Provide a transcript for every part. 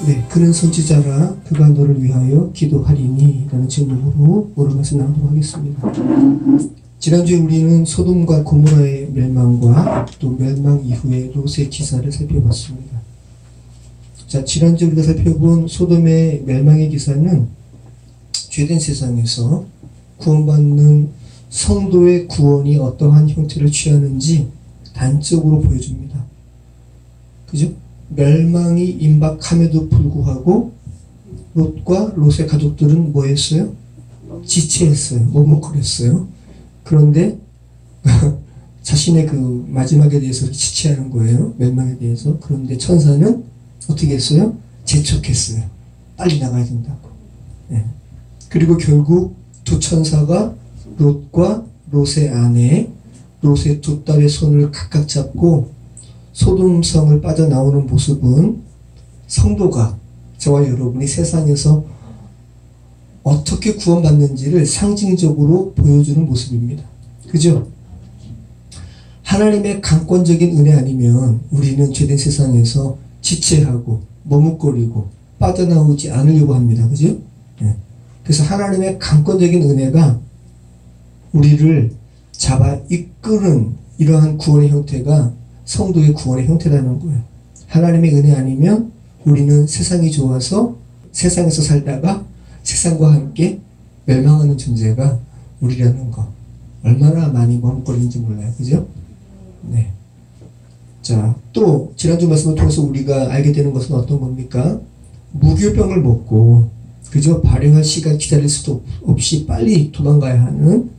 네, 그는 선지자라 그가 너를 위하여 기도하리니 라는 제목으로 오늘 말씀 나누도록 하겠습니다. 지난주에 우리는 소돔과 고모라의 멸망과 또 멸망 이후의 롯의 기사를 살펴봤습니다. 자, 지난주에 우리가 살펴본 소돔의 멸망의 기사는 죄된 세상에서 구원받는 성도의 구원이 어떠한 형태를 취하는지 단적으로 보여줍니다. 그죠? 멸망이 임박함에도 불구하고 롯과 롯의 가족들은 뭐 했어요? 지체했어요. 머뭇거렸어요. 그런데 자신의 그 마지막에 대해서 지체하는 거예요. 멸망에 대해서. 그런데 천사는 어떻게 했어요? 재촉했어요. 빨리 나가야 된다고. 네. 그리고 결국 두 천사가 롯과 롯의 아내, 롯의 두 딸의 손을 각각 잡고 소돔성을 빠져나오는 모습은 성도가, 저와 여러분이 세상에서 어떻게 구원받는지를 상징적으로 보여주는 모습입니다. 그죠? 하나님의 강권적인 은혜 아니면 우리는 죄된 세상에서 지체하고 머뭇거리고 빠져나오지 않으려고 합니다. 그죠? 네. 그래서 하나님의 강권적인 은혜가 우리를 잡아 이끄는 이러한 구원의 형태가 성도의 구원의 형태라는 거예요. 하나님의 은혜 아니면 우리는 세상이 좋아서 세상에서 살다가 세상과 함께 멸망하는 존재가 우리라는 거. 얼마나 많이 머뭇거리는지 몰라요. 그죠? 네. 자, 또 지난주 말씀을 통해서 우리가 알게 되는 것은 어떤 겁니까? 무교병을 먹고 그저 발효할 시간 기다릴 수도 없이 빨리 도망가야 하는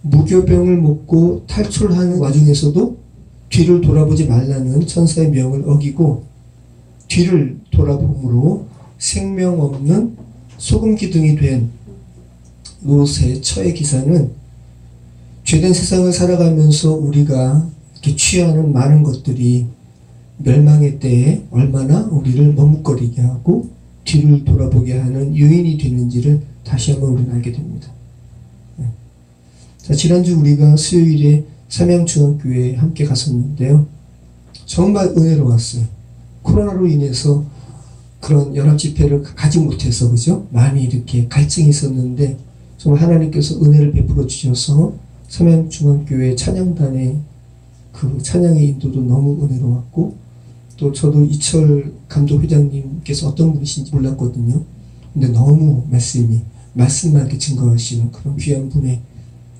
무교병을 먹고 탈출하는 와중에서도 뒤를 돌아보지 말라는 천사의 명을 어기고 뒤를 돌아봄으로 생명 없는 소금 기둥이 된 롯의 처의 기사는 죄된 세상을 살아가면서 우리가 이렇게 취하는 많은 것들이 멸망의 때에 얼마나 우리를 머뭇거리게 하고 뒤를 돌아보게 하는 요인이 되는지를 다시 한번 우리는 알게 됩니다. 자, 지난주 우리가 수요일에 삼양중앙교회에 함께 갔었는데요. 정말 은혜로웠어요. 코로나로 인해서 그런 연합 집회를 가지 못해서 그죠? 많이 이렇게 갈증이 있었는데 정말 하나님께서 은혜를 베풀어 주셔서 삼양중앙교회 찬양단의 그 찬양의 인도도 너무 은혜로웠고 또 저도 이철 감독 회장님께서 어떤 분이신지 몰랐거든요. 근데 너무 말씀만 이렇게 증거하시는 그런 귀한 분의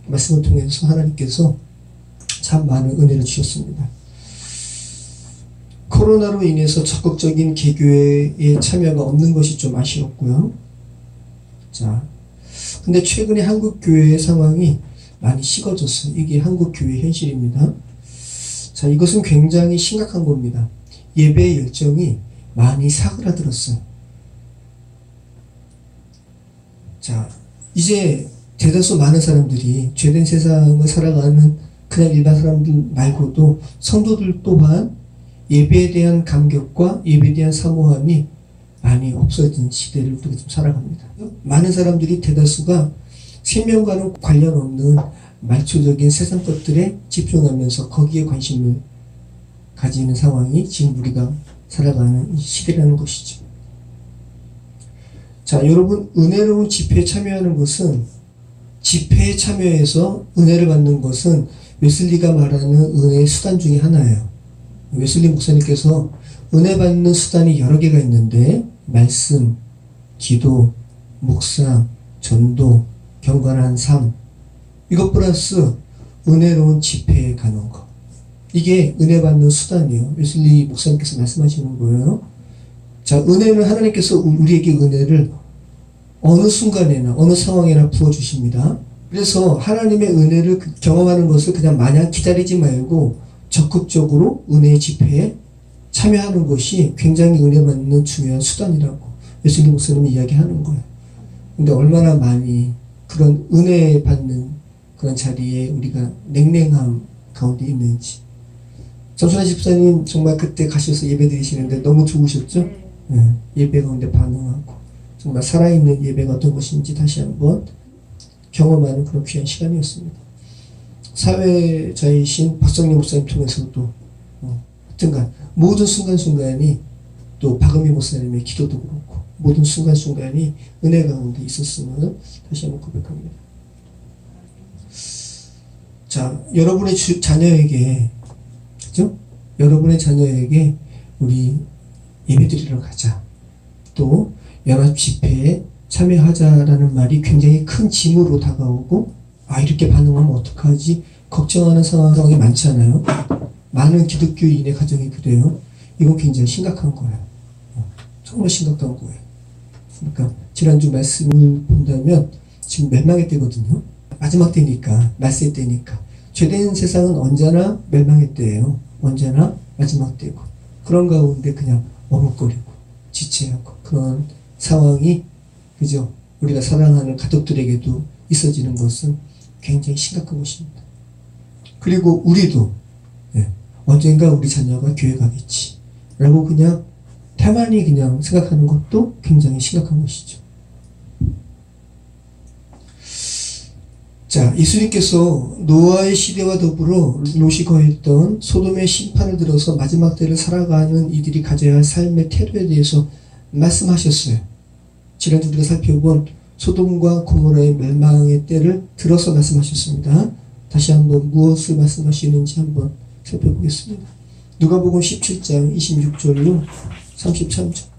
말씀을 통해서 하나님께서 참 많은 은혜를 주셨습니다. 코로나로 인해서 적극적인 개교회에 참여가 없는 것이 좀 아쉬웠고요. 자, 근데 최근에 한국교회의 상황이 많이 식어졌어요. 이게 한국교회의 현실입니다. 자, 이것은 굉장히 심각한 겁니다. 예배의 열정이 많이 사그라들었어요. 자, 이제 대다수 많은 사람들이 죄된 세상을 살아가는 그냥 일반 사람들 말고도 성도들 또한 예배에 대한 감격과 예배에 대한 사모함이 많이 없어진 시대를 우리가 좀 살아갑니다. 많은 사람들이 대다수가 생명과는 관련 없는 말초적인 세상 것들에 집중하면서 거기에 관심을 가지는 상황이 지금 우리가 살아가는 시대라는 것이죠. 자, 여러분, 은혜로운 집회에 참여하는 것은 집회에 참여해서 은혜를 받는 것은 웨슬리가 말하는 은혜의 수단 중에 하나예요. 웨슬리 목사님께서 은혜 받는 수단이 여러 개가 있는데 말씀, 기도, 묵상, 전도, 경건한 삶 이것 플러스 은혜로운 집회에 가는 것 이게 은혜 받는 수단이에요. 웨슬리 목사님께서 말씀하시는 거예요. 자, 은혜는 하나님께서 우리에게 은혜를 어느 순간에나 어느 상황에나 부어주십니다. 그래서 하나님의 은혜를 경험하는 것을 그냥 마냥 기다리지 말고 적극적으로 은혜의 집회에 참여하는 것이 굉장히 은혜 받는 중요한 수단이라고 웨슬리 목사님이 이야기하는 거예요. 근데 얼마나 많이 그런 은혜 받는 그런 자리에 우리가 냉랭함 가운데 있는지. 정순환 집사님 정말 그때 가셔서 예배 드리시는데 너무 좋으셨죠? 네, 예배 가운데 반응하고 정말 살아있는 예배가 어떤 것인지 다시 한번 경험하는 그런 귀한 시간이었습니다. 사회자이신 박성림 목사님 통해서도 하여튼간 모든 순간순간이 또 박은미 목사님의 기도도 그렇고 모든 순간순간이 은혜 가운데 있었음을 다시 한번 고백합니다. 자, 여러분의 자녀에게, 그죠? 여러분의 자녀에게 우리 예배드리러 가자. 또 연합 집회에 참여하자라는 말이 굉장히 큰 짐으로 다가오고, 아, 이렇게 반응하면 어떡하지? 걱정하는 상황이 많잖아요. 많은 기독교인의 가정이 그래요. 이건 굉장히 심각한 거예요. 정말 심각한 거예요. 그러니까 지난주 말씀을 본다면 지금 멸망의 때거든요. 마지막 때니까, 말세 때니까. 죄된 세상은 언제나 멸망의 때예요. 언제나 마지막 때고. 그런 가운데 그냥 머뭇거리고 지체하고 그런 상황이, 그죠? 우리가 사랑하는 가족들에게도 있어지는 것은 굉장히 심각한 것입니다. 그리고 우리도 언젠가 우리 자녀가 교회 가겠지 라고 그냥 태만히 그냥 생각하는 것도 굉장히 심각한 것이죠. 자, 예수님께서 노아의 시대와 더불어 롯이 거했던 소돔의 심판을 들어서 마지막 때를 살아가는 이들이 가져야 할 삶의 태도에 대해서 말씀하셨어요. 지난주 우리가 살펴본 소돔과 고모라의 멸망의 때를 들어서 말씀하셨습니다. 다시 한번 무엇을 말씀하시는지 한번 살펴보겠습니다. 누가복음 17장 26절로 33절.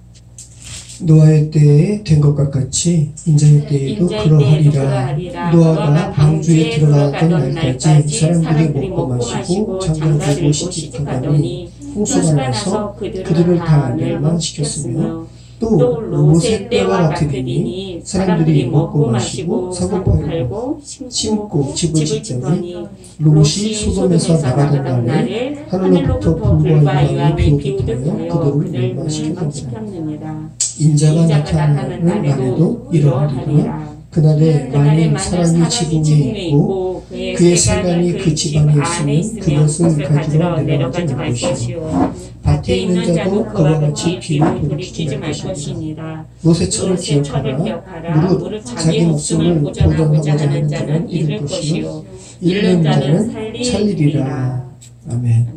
노아의 때에 된 것과 같이 인자의 때에도 그러하리라. 노아가 방주에 들어가던 날까지 사람들이 먹고 마시고 장가들고 시집하더니 홍수가 나서 그들을 다 멸망시켰으며 또 롯의 때와 같으리니 사람들이 먹고 마시고 사고 팔고 심고 집을 짓더니 롯이 소돔에서 나가던 날에 하늘로부터 불과 유황이 비오듯 하여 그들을 멸망시켰느니라. 인자가 나타나는 날에도 이러하리라. 그날에 만일 사람이 지붕에 있고 그의 세간이 그 집안에 있으면 그것을 가지러 내려가지 말 것이요 밭에 있는 자도 그와 같이 비를 돌이키지 말 것이니라. 롯의 철을 기억하라. 무릇 자기 목숨을 보존하고자 하는 자는 잃을 것이요 잃는 자는 살리리라. 아멘.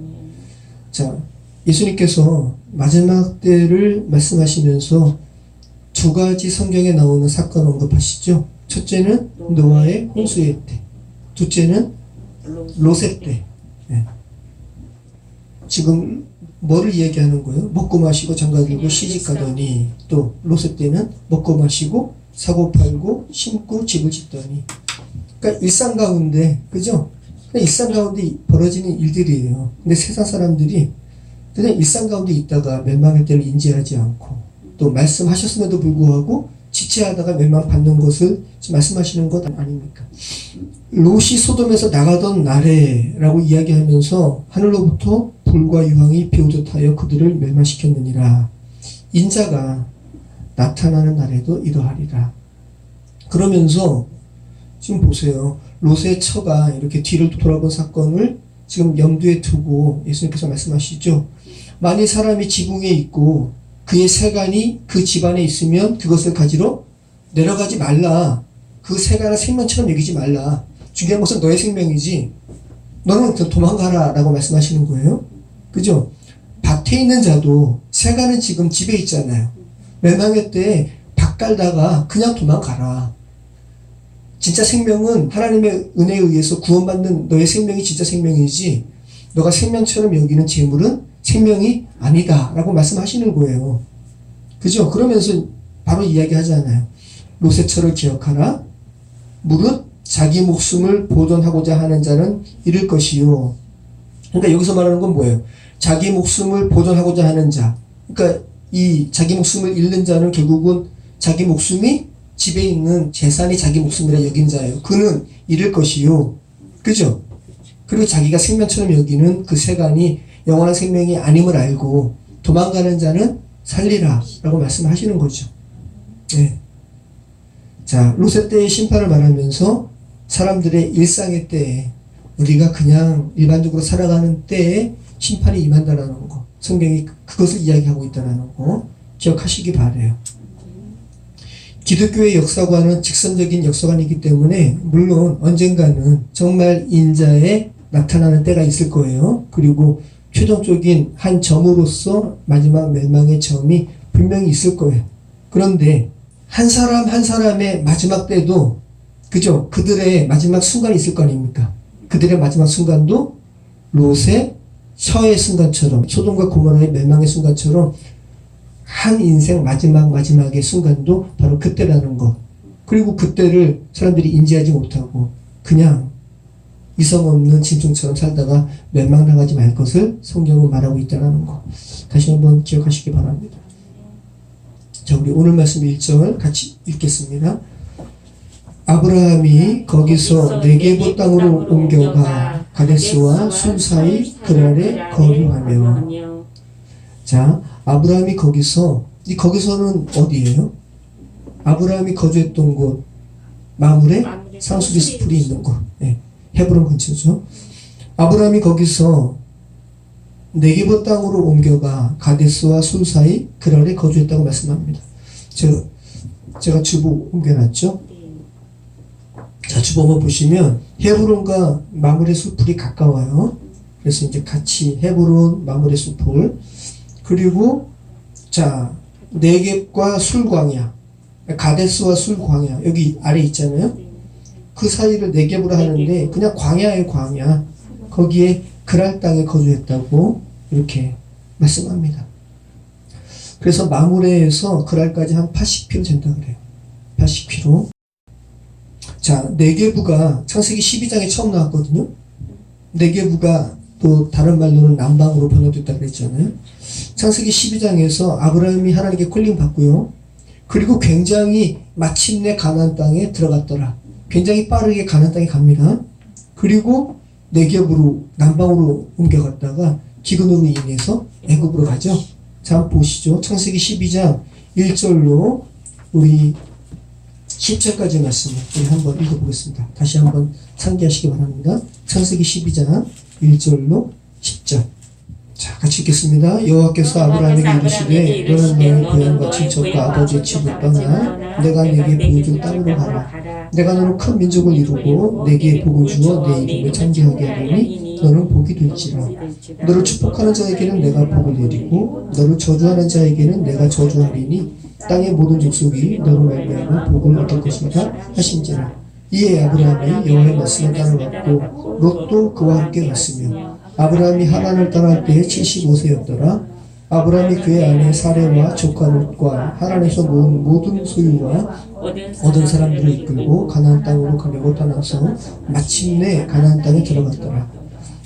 자, 예수님께서 마지막 때를 말씀하시면서 두 가지 성경에 나오는 사건 언급하시죠. 첫째는 노아의 홍수의 때, 둘째는 롯의 때. 네. 지금 뭐를 이야기하는 거예요? 먹고 마시고 장가들고 시집가더니, 또 롯의 때는 먹고 마시고 사고 팔고 심고 집을 짓더니. 그러니까 일상 가운데, 그죠? 일상 가운데 벌어지는 일들이에요. 근데 세상 사람들이 그냥 일상 가운데 있다가 멸망의 때를 인지하지 않고 또 말씀하셨음에도 불구하고 지체하다가 멸망받는 것을 지금 말씀하시는 것 아닙니까? 롯이 소돔에서 나가던 날에라고 이야기하면서 하늘로부터 불과 유황이 비오듯 하여 그들을 멸망시켰느니라. 인자가 나타나는 날에도 이러하리라. 그러면서 지금 보세요. 롯의 처가 이렇게 뒤를 돌아본 사건을 지금 염두에 두고 예수님께서 말씀하시죠. 만일 사람이 지붕에 있고 그의 세간이 그 집안에 있으면 그것을 가지러 내려가지 말라. 그 세간을 생명처럼 여기지 말라. 중요한 것은 너의 생명이지. 너는 도망가라 라고 말씀하시는 거예요. 그죠? 밭에 있는 자도 세간은 지금 집에 있잖아요. 멸망의 때에 밭 깔다가 그냥 도망가라. 진짜 생명은 하나님의 은혜에 의해서 구원받는 너의 생명이 진짜 생명이지 너가 생명처럼 여기는 재물은 생명이 아니다 라고 말씀하시는 거예요. 그죠? 그러면서 바로 이야기하잖아요. 롯의 철을 기억하라. 무릇 자기 목숨을 보존하고자 하는 자는 잃을 것이요. 그러니까 여기서 말하는 건 뭐예요? 자기 목숨을 보존하고자 하는 자. 그러니까 이 자기 목숨을 잃는 자는 결국은 자기 목숨이 집에 있는 재산이 자기 목숨이라 여긴 자예요. 그는 잃을 것이요. 그죠? 그리고 자기가 생명처럼 여기는 그 세간이 영원한 생명이 아님을 알고 도망가는 자는 살리라 라고 말씀하시는 거죠. 네. 자, 롯의 때의 심판을 말하면서 사람들의 일상의 때에 우리가 그냥 일반적으로 살아가는 때에 심판이 임한다라는 거, 성경이 그것을 이야기하고 있다는 거 기억하시기 바라요. 기독교의 역사관은 직선적인 역사관이기 때문에 물론 언젠가는 정말 인자에 나타나는 때가 있을 거예요. 그리고 최종적인 한 점으로서 마지막 멸망의 점이 분명히 있을 거예요. 그런데 한 사람 한 사람의 마지막 때도 그죠? 그들의 마지막 순간이 있을 거 아닙니까? 그들의 마지막 순간도 롯의 처의 순간처럼 소돔과 고모라의 멸망의 순간처럼 한 인생 마지막의 순간도 바로 그때라는 것. 그리고 그때를 사람들이 인지하지 못하고 그냥 이성 없는 짐승처럼 살다가 멸망당하지 말 것을 성경은 말하고 있다는 것. 다시 한번 기억하시기 바랍니다. 자, 우리 오늘 말씀 1절 같이 읽겠습니다. 아브라함이 거기서 네게보 땅으로 옮겨가 가데스와 술 사이 그랄에 거류하며. 자, 아브라함이 거기서는 어디예요? 아브라함이 거주했던 곳, 마므레 상수리스 풀이 있는 곳, 네, 헤브론 근처죠. 아브라함이 거기서 네게보 땅으로 옮겨가 가데스와 술 사이 그랄에 거주했다고 말씀합니다. 제가 주보 옮겨놨죠. 자, 주보 한번 보시면 헤브론과 마므레 숲풀이 가까워요. 그래서 이제 같이 헤브론, 마므레 숲풀, 그리고 자 네겝과 술 광야, 가데스와 술 광야 여기 아래 있잖아요. 그 사이를 네겝으로 하는데 그냥 광야의 광야, 거기에 그랄 땅에 거주했다고 이렇게 말씀합니다. 그래서 마므레에서 그랄까지 한 80km 된다 그래요. 80km. 자, 네게부가 창세기 12장에 처음 나왔거든요. 네게부가 또 다른 말로는 남방으로 번역됐다고 그랬잖아요. 창세기 12장에서 아브라함이 하나님께 콜링 받고요. 그리고 굉장히 마침내 가나안 땅에 들어갔더라. 굉장히 빠르게 가나안 땅에 갑니다. 그리고 네게부로 남방으로 옮겨갔다가 기근으로 인해서 애굽으로 가죠. 자, 한번 보시죠. 창세기 12장 1절로 우리 10절까지 말씀을 우리 한번 읽어보겠습니다. 다시 한번 상기하시기 바랍니다. 창세기 12장 1절로 10절. 자, 같이 읽겠습니다. 여호와께서 아브라함에게 이르시되 너는 너의 고향과 친척과 아버지의 집을 떠나 내가 내게 보여줄 땅으로 가라. 내가 너로 큰 민족을 이루고 내게 복을 주어 내 이름을 창대하게 하리니 너는 복이 될지라. 너를 축복하는 자에게는 내가 복을 내리고 너를 저주하는 자에게는 내가 저주하리니 땅의 모든 족속이 너로 말미암아 복을 얻을 것이다 하신지라. 이에 아브라함이 여호와의 말씀을 따라갔고 롯도 그와 함께 갔으며 아브라함이 하란을 떠날 때에 75세였더라. 아브라함이 그의 아내 사레와 조카 롯과 하란에서 모은 모든 소유와 얻은 사람들을 이끌고 가나안 땅으로 가려고 떠나서 마침내 가나안 땅에 들어갔더라.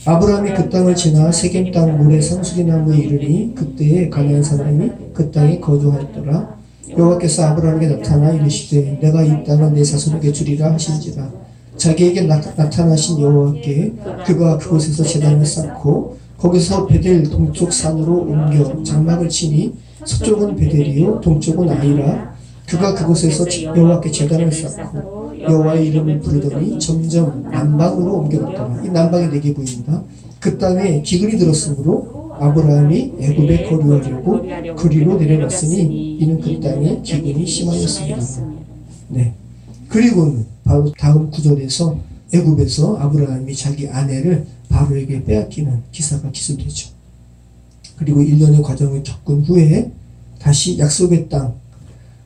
아브라함이 그 땅을 지나 세겜 땅 모래 상수리 나무에 이르니 그때에 가나안 사람이 그 땅에 거주하였더라. 여호와께서 아브라함에게 나타나 이르시되 내가 이 땅을 내 자손에게 주리라 하신지라. 자기에게 나타나신 여호와께 그가 그곳에서 제단을 쌓고 거기서 베델 동쪽 산으로 옮겨 장막을 치니 서쪽은 베델이요 동쪽은 아이라. 그가 그곳에서 여호와께 제단을 쌓고 여호와의 이름을 부르더니 점점 남방으로 옮겨갔더라. 이 남방이 네게부입니다. 그 땅에 기근이 들었으므로 아브라함이 애굽에 거류하려고 그리로 내려갔으니 이는 그 땅에 기근이 심하였습니다. 네. 그리고는 바로 다음 구절에서 애굽에서 아브라함이 자기 아내를 바로에게 빼앗기는 기사가 기술되죠. 그리고 1년의 과정을 겪은 후에 다시 약속의 땅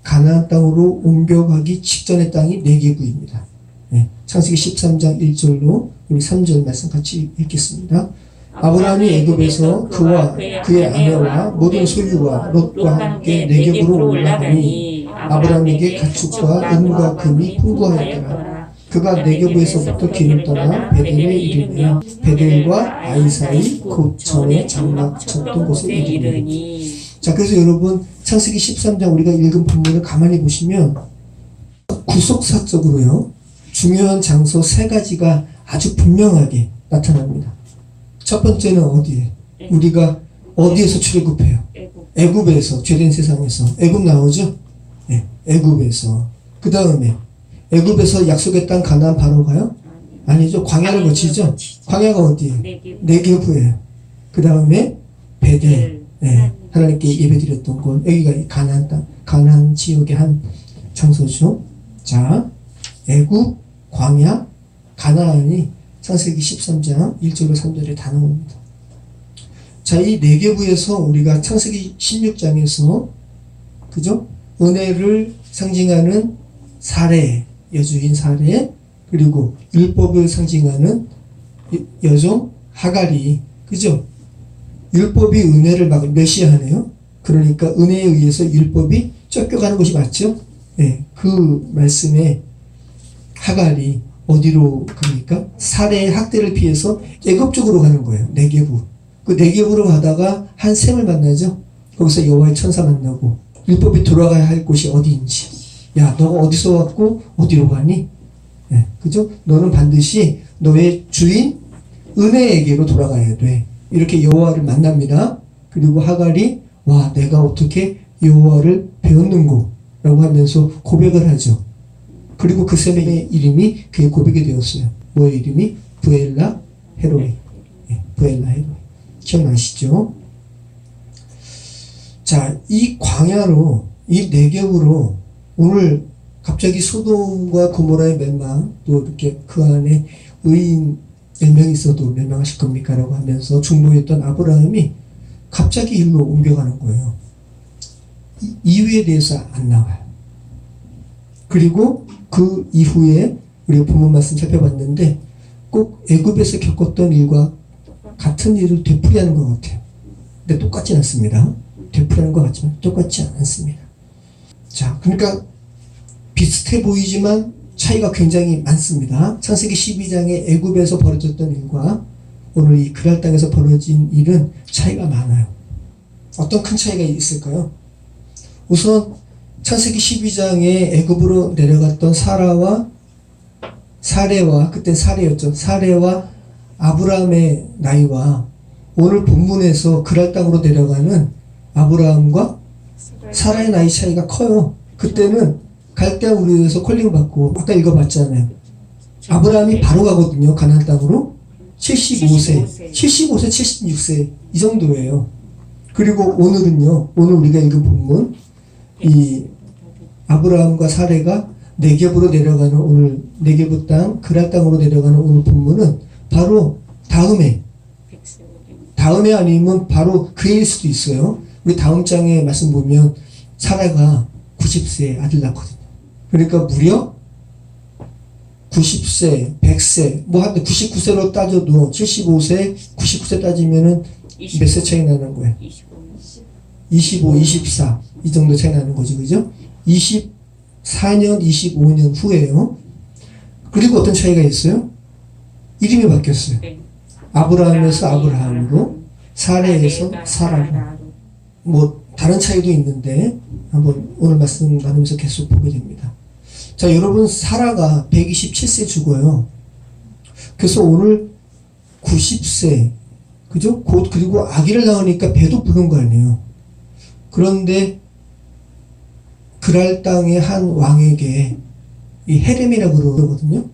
가나안 땅으로 옮겨가기 직전의 땅이 네게부입니다. 네. 창세기 13장 1절로 우리 3절 말씀 같이 읽겠습니다. 아브라함이 애굽에서 그와 그의 아내와 모든 소유와 롯과 함께 네겝으로 올라가니 아브라함에게 가축과 은과 금이 풍부하였더라. 그가 네겝에서부터 길을 떠나 베델에 이르며 베델과 아이 사이 곧 전에 장막 쳤던 곳에 이르니. 자, 그래서 여러분 창세기 13장 우리가 읽은 본문을 가만히 보시면 구속사적으로요 중요한 장소 세 가지가 아주 분명하게 나타납니다. 첫 번째는 어디에? 우리가 어디에서 출애굽해요? 애굽에서, 죄된 세상에서. 애굽 나오죠? 네, 애굽에서. 그 다음에 애굽에서 약속의 땅 가나안 바로 가요? 아니죠. 광야를 거치죠? 광야가 어디예요? 네게부예요. 그 다음에 베델. 네, 하나님께 예배드렸던 곳. 여기가 가나안 땅, 가나안 지역의 한 장소죠. 자, 애굽, 광야, 가나안이 창세기 13장 1절로 3절에 다 나옵니다. 자, 이 네개부에서 우리가 창세기 16장에서 그죠? 은혜를 상징하는 사례, 여주인 사례, 그리고 율법을 상징하는 여종 하갈이, 그죠? 율법이 은혜를 막 메시아하네요. 그러니까 은혜에 의해서 율법이 쫓겨가는 것이 맞죠? 네, 그 말씀에 하갈이 어디로 갑니까? 사례의 학대를 피해서 애굽 쪽으로 가는 거예요. 네개부. 그 네개부로 가다가 한 셈을 만나죠. 거기서 여호와의 천사 만나고 율법이 돌아가야 할 곳이 어디인지. 야, 너가 어디서 왔고 어디로 가니? 네, 그죠? 너는 반드시 너의 주인 은혜에게로 돌아가야 돼. 이렇게 여호와를 만납니다. 그리고 하갈이 와, 내가 어떻게 여호와를 배웠는고 라고 하면서 고백을 하죠. 그리고 그 셈의 이름이 그의 고백이 되었어요. 뭐의 이름이? 브엘라 헤로이. 네, 브엘라 헤로이. 기억나시죠? 자, 이 광야로, 이 네겝으로 오늘 갑자기 소돔과 고모라의 멸망, 또 이렇게 그 안에 의인 10명이 있어도 멸망하실 겁니까? 라고 하면서 중보했던 아브라함이 갑자기 일로 옮겨가는 거예요. 이유에 대해서 안 나와요. 그리고 그 이후에 우리가 본문 말씀 살펴봤는데 꼭 애굽에서 겪었던 일과 같은 일을 되풀이하는 것 같아요. 근데 똑같진 않습니다. 되풀이하는 것 같지만 똑같지 않습니다. 자, 그러니까 비슷해 보이지만 차이가 굉장히 많습니다. 창세기 12장에 애굽에서 벌어졌던 일과 오늘 이 그랄 땅에서 벌어진 일은 차이가 많아요. 어떤 큰 차이가 있을까요? 우선 창세기 12장에 애굽으로 내려갔던 사레와 그때 사레였죠. 사레와 아브라함의 나이와 오늘 본문에서 그랄 땅으로 내려가는 아브라함과 사라의 나이 차이가 커요. 그때는 갈대아 우르에서 콜링을 받고 아까 읽어봤잖아요. 아브라함이 바로 가거든요. 가나안 땅으로. 75세, 76세 이 정도예요. 그리고 오늘은요. 오늘 우리가 읽은 본문 이 아브라함과 사레가 네겝으로 내려가는 오늘 네겝 땅 그랄 땅으로 내려가는 오늘 본문은 바로 다음에 아니면 바로 그 해일 수도 있어요. 우리 다음 장에 말씀 보면 사라가 90세에 아들 낳거든요. 그러니까 무려 90세, 100세, 뭐 한 99세로 따져도 75세, 99세 따지면은 몇 세 차이 나는 거예요? 25, 24. 이 정도 차이 나는 거죠. 그죠? 24년, 25년 후에요. 그리고 어떤 차이가 있어요? 이름이 바뀌었어요. 아브라함에서 아브라함으로, 사레에서 사라로. 뭐 다른 차이도 있는데 한번 오늘 말씀 나누면서 계속 보게 됩니다. 자, 여러분 사라가 127세 죽어요. 그래서 오늘 90세, 그죠? 곧 그리고 아기를 낳으니까 배도 부른 거 아니에요. 그런데 그랄 땅의 한 왕에게 이 헤렘이라고 그러거든요.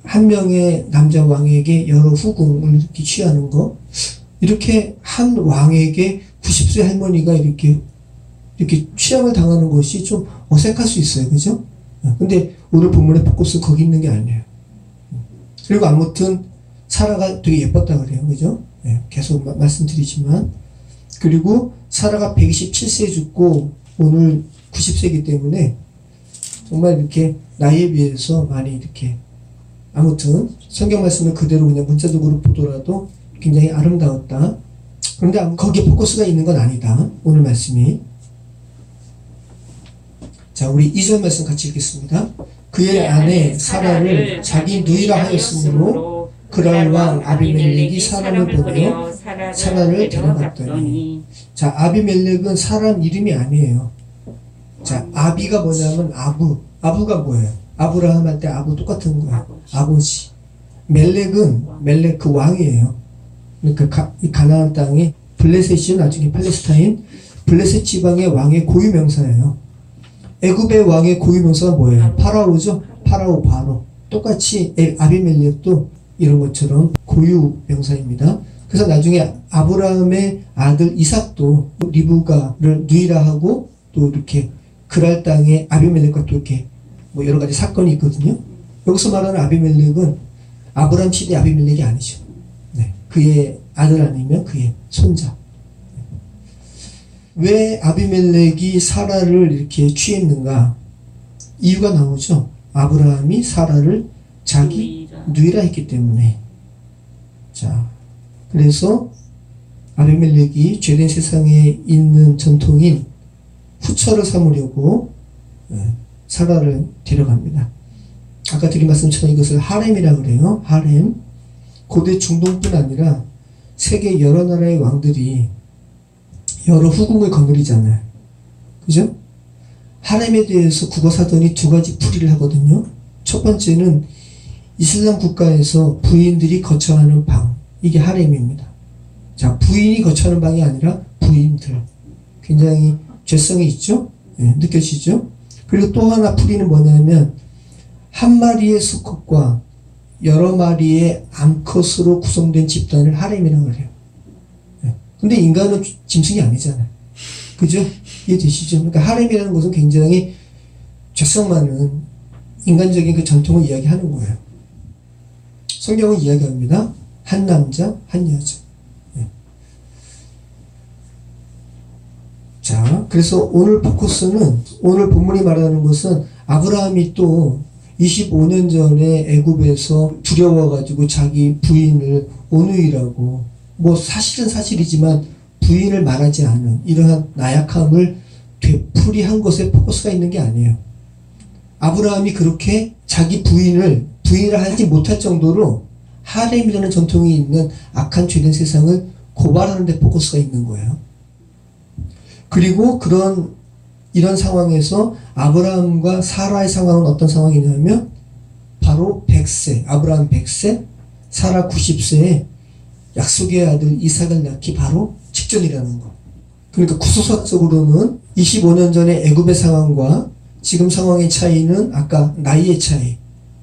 한 명의 남자 왕에게 여러 후궁을 이렇게 취하는 거. 이렇게 한 왕에게 90세 할머니가 이렇게 취함을 당하는 것이 좀 어색할 수 있어요. 그죠? 근데 오늘 본문의 포커스는 거기 있는 게 아니에요. 그리고 아무튼 사라가 되게 예뻤다 그래요. 그죠? 계속 말씀드리지만. 그리고 사라가 127세에 죽고 오늘 90세이기 때문에 정말 이렇게 나이에 비해서 많이 이렇게 아무튼 성경 말씀을 그대로 그냥 문자적으로 보더라도 굉장히 아름다웠다. 그런데 거기에 포커스가 있는 건 아니다. 오늘 말씀이. 자, 우리 2절 말씀 같이 읽겠습니다. 그의 아내 사라를 자기 누이라 하였으므로 그랄 왕 아비멜렉이 사람을 보내어 사라를 데려갔더니. 자, 아비멜렉은 사람 이름이 아니에요. 자, 아비가 뭐냐면 아부가 뭐예요? 아브라함한테 아부 똑같은 거예요. 아버지. 멜렉 그 왕이에요. 그러니까 이 가나안 땅이 블레셋이 나중에 팔레스타인 블레셋 지방의 왕의 고유 명사예요. 애굽의 왕의 고유 명사가 뭐예요? 파라오죠. 바로. 똑같이 아비멜렉도 이런 것처럼 고유 명사입니다. 그래서 나중에 아브라함의 아들 이삭도 리브가를 누이라 하고 또 이렇게 그랄 땅에 아비멜렉과 또 이렇게 뭐 여러 가지 사건이 있거든요. 여기서 말하는 아비멜렉은 아브라함 시대 아비멜렉이 아니죠. 네. 그의 아들 아니면 그의 손자. 왜 아비멜렉이 사라를 이렇게 취했는가? 이유가 나오죠. 아브라함이 사라를 자기 누이라 했기 때문에. 자, 그래서 아비멜렉이 죄된 세상에 있는 전통인 후처를 삼으려고 사라를 데려갑니다. 아까 드린 말씀처럼 이것을 하렘이라고 그래요. 하렘. 고대 중동뿐 아니라 세계 여러 나라의 왕들이 여러 후궁을 거느리잖아요. 그죠? 하렘에 대해서 국어사전이 두 가지 풀이를 하거든요. 첫 번째는 이슬람 국가에서 부인들이 거처하는 방. 이게 하렘입니다. 자, 부인이 거처하는 방이 아니라 부인들. 굉장히 죄성이 있죠? 네, 느껴지죠? 그리고 또 하나 풀이는 뭐냐면 한 마리의 수컷과 여러 마리의 암컷으로 구성된 집단을 하렘이라고 해요. 근데 인간은 짐승이 아니잖아요. 그죠? 이해되시죠? 그러니까 하렘이라는 것은 굉장히 죄성 많은 인간적인 그 전통을 이야기하는 거예요. 성경은 이야기합니다. 한 남자, 한 여자. 네. 자, 그래서 오늘 포커스는, 오늘 본문이 말하는 것은 아브라함이 또 25년 전에 애굽에서 두려워가지고 자기 부인을 오누이라고, 뭐 사실은 사실이지만 부인을 말하지 않은 이러한 나약함을 되풀이한 것에 포커스가 있는 게 아니에요. 아브라함이 그렇게 자기 부인을 하지 못할 정도로 하렘이라는 전통이 있는 악한 죄된 세상을 고발하는 데 포커스가 있는 거예요. 그리고 이런 상황에서 아브라함과 사라의 상황은 어떤 상황이냐면 바로 100세, 아브라함 100세, 사라 90세에 약속의 아들 이삭을 낳기 바로 직전이라는 거. 그러니까 구소사적으로는 25년 전의 애굽의 상황과 지금 상황의 차이는 아까 나이의 차이,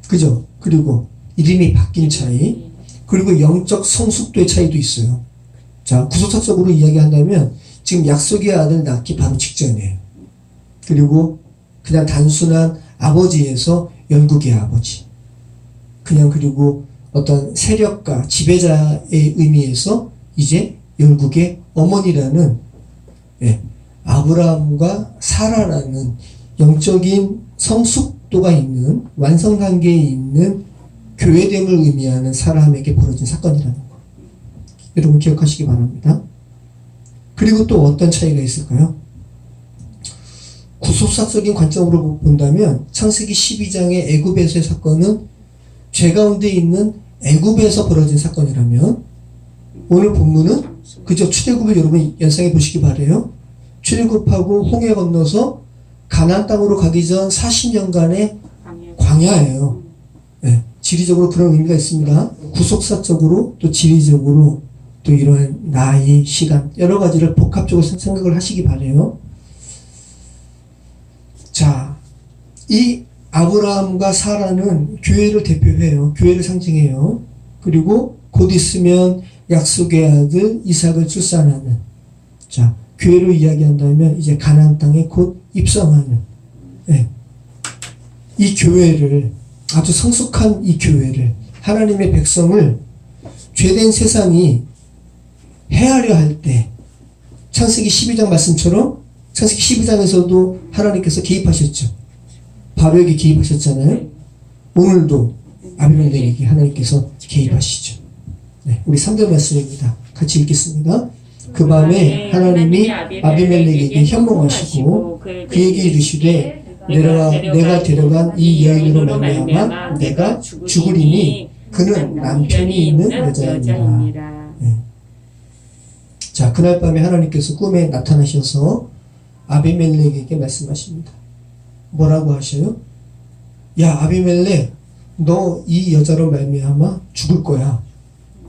그죠? 그리고 이름이 바뀐 차이, 그리고 영적 성숙도의 차이도 있어요. 자, 구소사적으로 이야기한다면 지금 약속의 아들 낳기 바로 직전이에요. 그리고 그냥 단순한 아버지에서 영국의 아버지. 그냥 그리고 어떤 세력가, 지배자의 의미에서 이제 열국의 어머니라는 아브라함과 사라라는 영적인 성숙도가 있는 완성관계에 있는 교회됨을 의미하는 사람에게 벌어진 사건이라는 거. 여러분 기억하시기 바랍니다. 그리고 또 어떤 차이가 있을까요? 구속사적인 관점으로 본다면 창세기 12장의 애굽에서의 사건은 죄 가운데 있는 애굽에서 벌어진 사건이라면 오늘 본문은 그저 출애굽을 여러분 연상해 보시기 바래요. 출애굽하고 홍해 건너서 가나안 땅으로 가기 전 40년간의 광야예요. 네, 지리적으로 그런 의미가 있습니다. 구속사적으로 또 지리적으로 또 이러한 나이, 시간 여러 가지를 복합적으로 생각을 하시기 바래요. 자, 이 아브라함과 사라는 교회를 대표해요. 교회를 상징해요. 그리고 곧 있으면 약속의 아들 이삭을 출산하는, 자, 교회로 이야기한다면 이제 가나안 땅에 곧 입성하는, 이 교회를, 아주 성숙한 이 교회를, 하나님의 백성을 죄된 세상이 해하려 할 때 창세기 12장 말씀처럼 창세기 12장에서도 하나님께서 개입하셨죠. 바로에게 개입하셨잖아요. 오늘도 아비멜렉에게 하나님께서 개입하시죠. 네, 우리 3절 말씀입니다. 같이 읽겠습니다. 그 밤에 하나님이 아비멜렉에게 현몽하시고 그에게 이르시되 내가 데려간 이 여인으로 말미암아 내가 죽으리니 그는 남편이 있는 여자이니라. 네. 자, 그날 밤에 하나님께서 꿈에 나타나셔서 아비멜렉에게 말씀하십니다. 뭐라고 하셔요? 야, 아비멜렉, 너 이 여자로 말미암아 죽을 거야.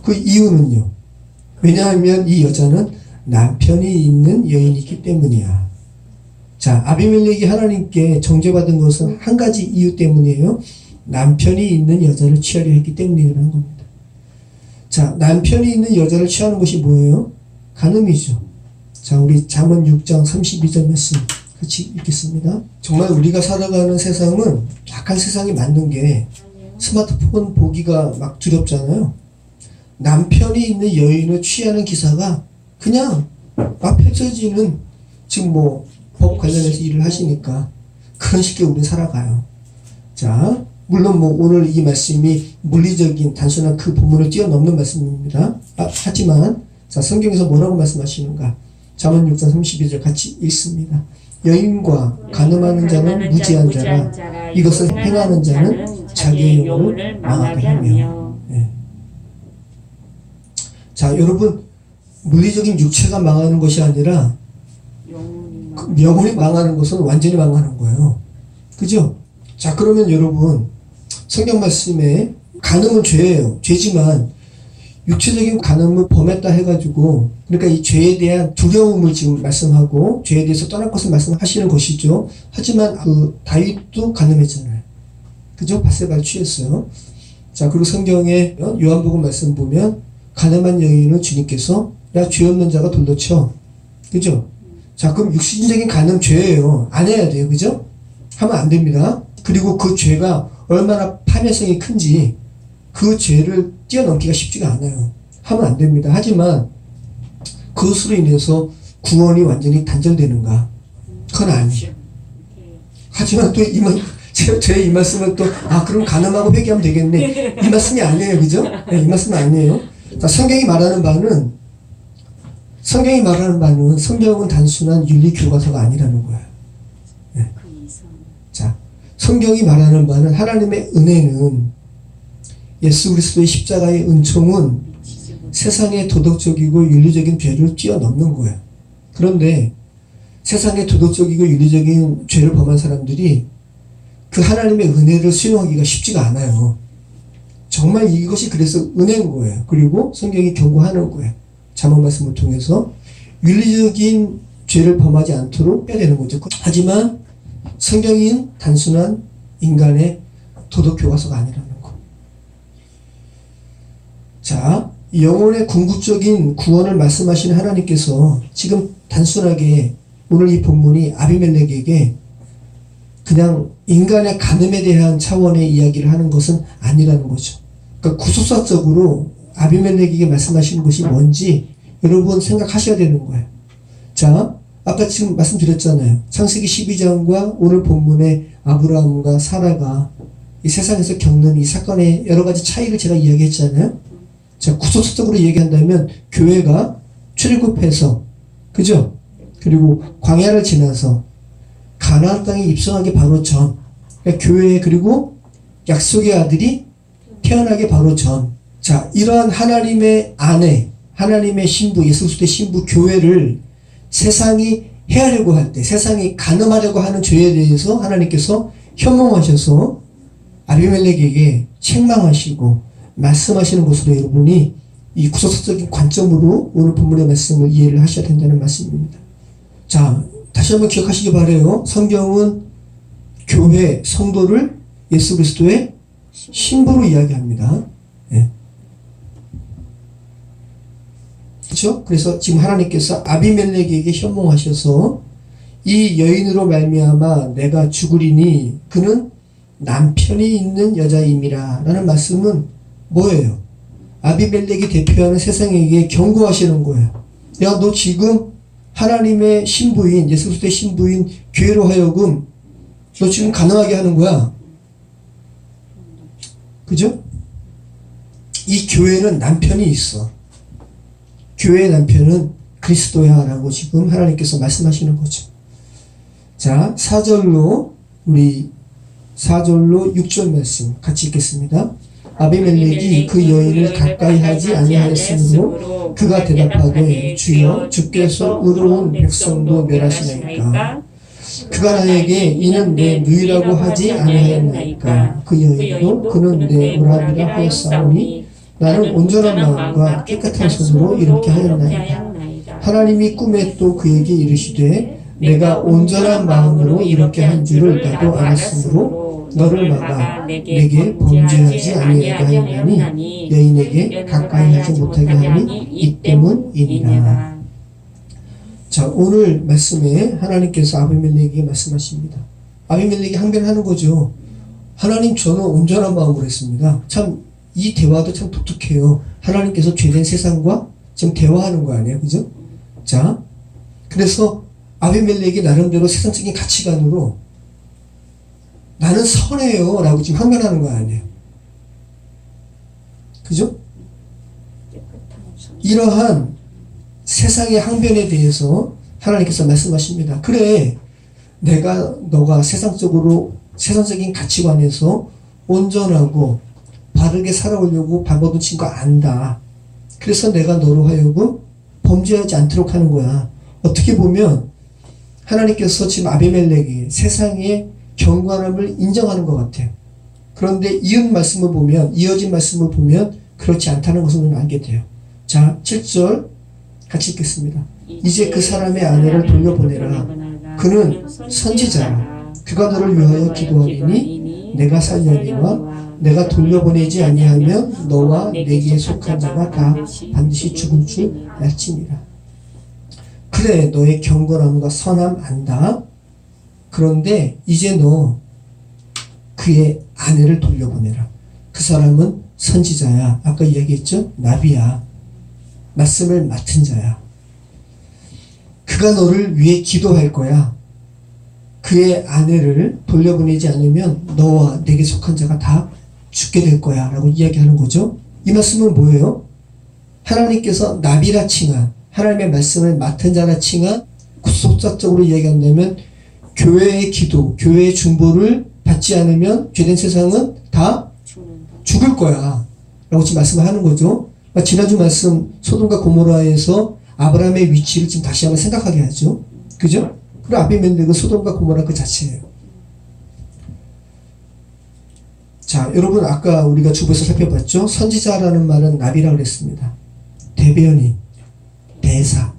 그 이유는요. 왜냐하면 이 여자는 남편이 있는 여인이기 때문이야. 자, 아비멜렉이 하나님께 정죄받은 것은 한 가지 이유 때문이에요. 남편이 있는 여자를 취하려 했기 때문이라는 겁니다. 자, 남편이 있는 여자를 취하는 것이 뭐예요? 간음이죠. 자, 우리 잠언 6장 32절 말씀 같이 읽겠습니다. 정말 우리가 살아가는 세상은 악한 세상이 맞는 게 스마트폰 보기가 막 두렵잖아요. 남편이 있는 여인을 취하는 기사가 그냥 막 펼쳐지는, 지금 뭐 법 관련해서 일을 하시니까 그런 식으로 우리는 살아가요. 자, 물론 뭐 오늘 이 말씀이 물리적인 단순한 그 본문을 뛰어넘는 말씀입니다. 하지만 자, 성경에서 뭐라고 말씀하시는가? 잠언 6장 32절 같이 읽습니다. 여인과 간음하는 자는 무지한 자라, 이것을 행하는 자는 자기의 영혼을 망하게 하며. 네. 자, 여러분, 물리적인 육체가 망하는 것이 아니라 영혼이 망하는 것은 완전히 망하는 거예요. 그죠? 자, 그러면 여러분, 성경 말씀에 간음은 죄예요. 죄지만 육체적인 간음을 범했다 해가지고, 그러니까 이 죄에 대한 두려움을 지금 말씀하고 죄에 대해서 떠날 것을 말씀하시는 것이죠. 하지만 그 다윗도 간음했잖아요. 그죠? 바세바를 취했어요. 자, 그리고 성경에 요한복음 말씀 보면 간음한 여인은 주님께서 야, 죄 없는 자가 돌로 쳐. 그죠? 자, 그럼 육신적인 간음 죄예요. 안 해야 돼요. 그죠? 하면 안 됩니다. 그리고 그 죄가 얼마나 파멸성이 큰지 그 죄를 뛰어넘기가 쉽지가 않아요. 하면 안 됩니다. 하지만 그것으로 인해서 구원이 완전히 단절되는가? 그건 아니죠. 하지만 또 제 이 말씀은 또, 그럼 간음하고 회개하면 되겠네. 이 말씀이 아니에요. 그죠? 네, 이 말씀은 아니에요. 자, 성경이 말하는 바는 성경은 단순한 윤리 교과서가 아니라는 거예요. 네. 자, 성경이 말하는 바는 하나님의 은혜는, 예수 그리스도의 십자가의 은총은 세상의 도덕적이고 윤리적인 죄를 뛰어넘는 거예요. 그런데 세상의 도덕적이고 윤리적인 죄를 범한 사람들이 그 하나님의 은혜를 수용하기가 쉽지가 않아요. 정말 이것이 그래서 은혜인 거예요. 그리고 성경이 경고하는 거예요. 잠언 말씀을 통해서 윤리적인 죄를 범하지 않도록 해야 되는 거죠. 하지만 성경은 단순한 인간의 도덕 교과서가 아니라는 거. 자, 영혼의 궁극적인 구원을 말씀하시는 하나님께서 지금 단순하게 오늘 이 본문이 아비멜렉에게 그냥 인간의 간음에 대한 차원의 이야기를 하는 것은 아니라는 거죠. 그러니까 구속사적으로 아비멜렉에게 말씀하시는 것이 뭔지 여러분 생각하셔야 되는 거예요. 자, 아까 지금 말씀드렸잖아요. 창세기 12장과 오늘 본문의 아브라함과 사라가 이 세상에서 겪는 이 사건의 여러 가지 차이를 제가 이야기했잖아요. 자, 구속사적으로 얘기한다면 교회가 출애굽해서, 그죠? 그리고 광야를 지나서 가나안 땅에 입성하기 바로 전, 그러니까 교회, 그리고 약속의 아들이 태어나기 바로 전. 자, 이러한 하나님의 아내, 하나님의 신부, 예수 그리스도의 신부 교회를 세상이 해하려고 할 때, 세상이 간음하려고 하는 죄에 대해서 하나님께서 현몽하셔서 아비멜렉에게 책망하시고 말씀하시는 것으로 여러분이 이 구속사적인 관점으로 오늘 본문의 말씀을 이해를 하셔야 된다는 말씀입니다. 자, 다시 한번 기억하시기 바라요. 성경은 교회, 성도를 예수 그리스도의 신부로 이야기합니다. 네. 그렇죠? 그래서 지금 하나님께서 아비멜렉에게 현몽하셔서 이 여인으로 말미암아 내가 죽으리니 그는 남편이 있는 여자임이라 라는 말씀은 뭐예요? 아비멜렉이 대표하는 세상에게 경고하시는 거예요. 야, 너 지금 하나님의 신부인, 예수 그리스도의 신부인 교회로 하여금 너 지금 가능하게 하는 거야. 그죠? 이 교회는 남편이 있어. 교회의 남편은 그리스도야 라고 지금 하나님께서 말씀하시는 거죠. 자, 4절로 6절 말씀 같이 읽겠습니다. 아비멜렉이 그 여인을 가까이 하지 아니하였으므로 그가 대답하되 주여 주께서 의로운 백성도 멸하시나이까. 그가 나에게 이는 내 누이라고 하지 아니하였나이까. 그 여인도 그는 내 오라비라 하였사오니 나는 온전한 마음과 깨끗한 손으로 이렇게 하였나이다. 하나님이 꿈에 또 그에게 이르시되 내가 온전한 마음으로 이렇게 한 줄을 나도 알았으므로 너를 막아 내게 범죄하지 아니하게 하였나니 여인에게 가까이 하지 못하게 하니 이 때문이니라. 자, 오늘 말씀에 하나님께서 아비멜렉에게 말씀하십니다. 아비멜렉이 항변하는 거죠. 하나님, 저는 온전한 마음으로 했습니다. 참 이 대화도 참 독특해요. 하나님께서 죄된 세상과 지금 대화하는 거 아니에요? 그죠? 자, 그래서 아비멜렉이 나름대로 세상적인 가치관으로 나는 선해요 라고 지금 항변하는 거 아니에요? 그죠? 이러한 세상의 항변에 대해서 하나님께서 말씀하십니다. 그래, 너가 세상적인 가치관에서 온전하고 바르게 살아오려고 밥 얻은 거 안다. 그래서 내가 너로 하여금 범죄하지 않도록 하는 거야. 어떻게 보면 하나님께서 지금 아비멜렉이 세상의 경건함을 인정하는 것 같아요. 그런데 이어진 말씀을 보면 그렇지 않다는 것을 우리는 알게 돼요. 자, 7절 같이 읽겠습니다. 이제 그 사람의 아내를 돌려보내라. 그는 선지자라. 그가 너를 위하여 기도하리니 내가 살려니와 내가 돌려보내지 아니하면 너와 내게 속한 자가 다 반드시 죽을 줄 알지니라. 그래, 너의 경건함과 선함 안다. 그런데 이제 너 그의 아내를 돌려보내라. 그 사람은 선지자야. 아까 이야기했죠? 나비야. 말씀을 맡은 자야. 그가 너를 위해 기도할 거야. 그의 아내를 돌려보내지 않으면 너와 내게 속한 자가 다 죽게 될 거야 라고 이야기하는 거죠. 이 말씀은 뭐예요? 하나님께서 나비라 칭한, 하나님의 말씀을 맡은 자라 칭한, 구속사적으로 이야기한다면 교회의 기도, 교회의 중보를 받지 않으면 죄된 세상은 다 죽을 거야 라고 지금 말씀을 하는 거죠. 지난주 말씀 소돔과 고모라에서 아브라함의 위치를 지금 다시 한번 생각하게 하죠. 그죠? 그리고 아비멜렉은 소돔과 고모라 그 자체예요. 자, 여러분 아까 우리가 주부에서 살펴봤죠? 선지자라는 말은 나비라고 그랬습니다. 대변인, 대사,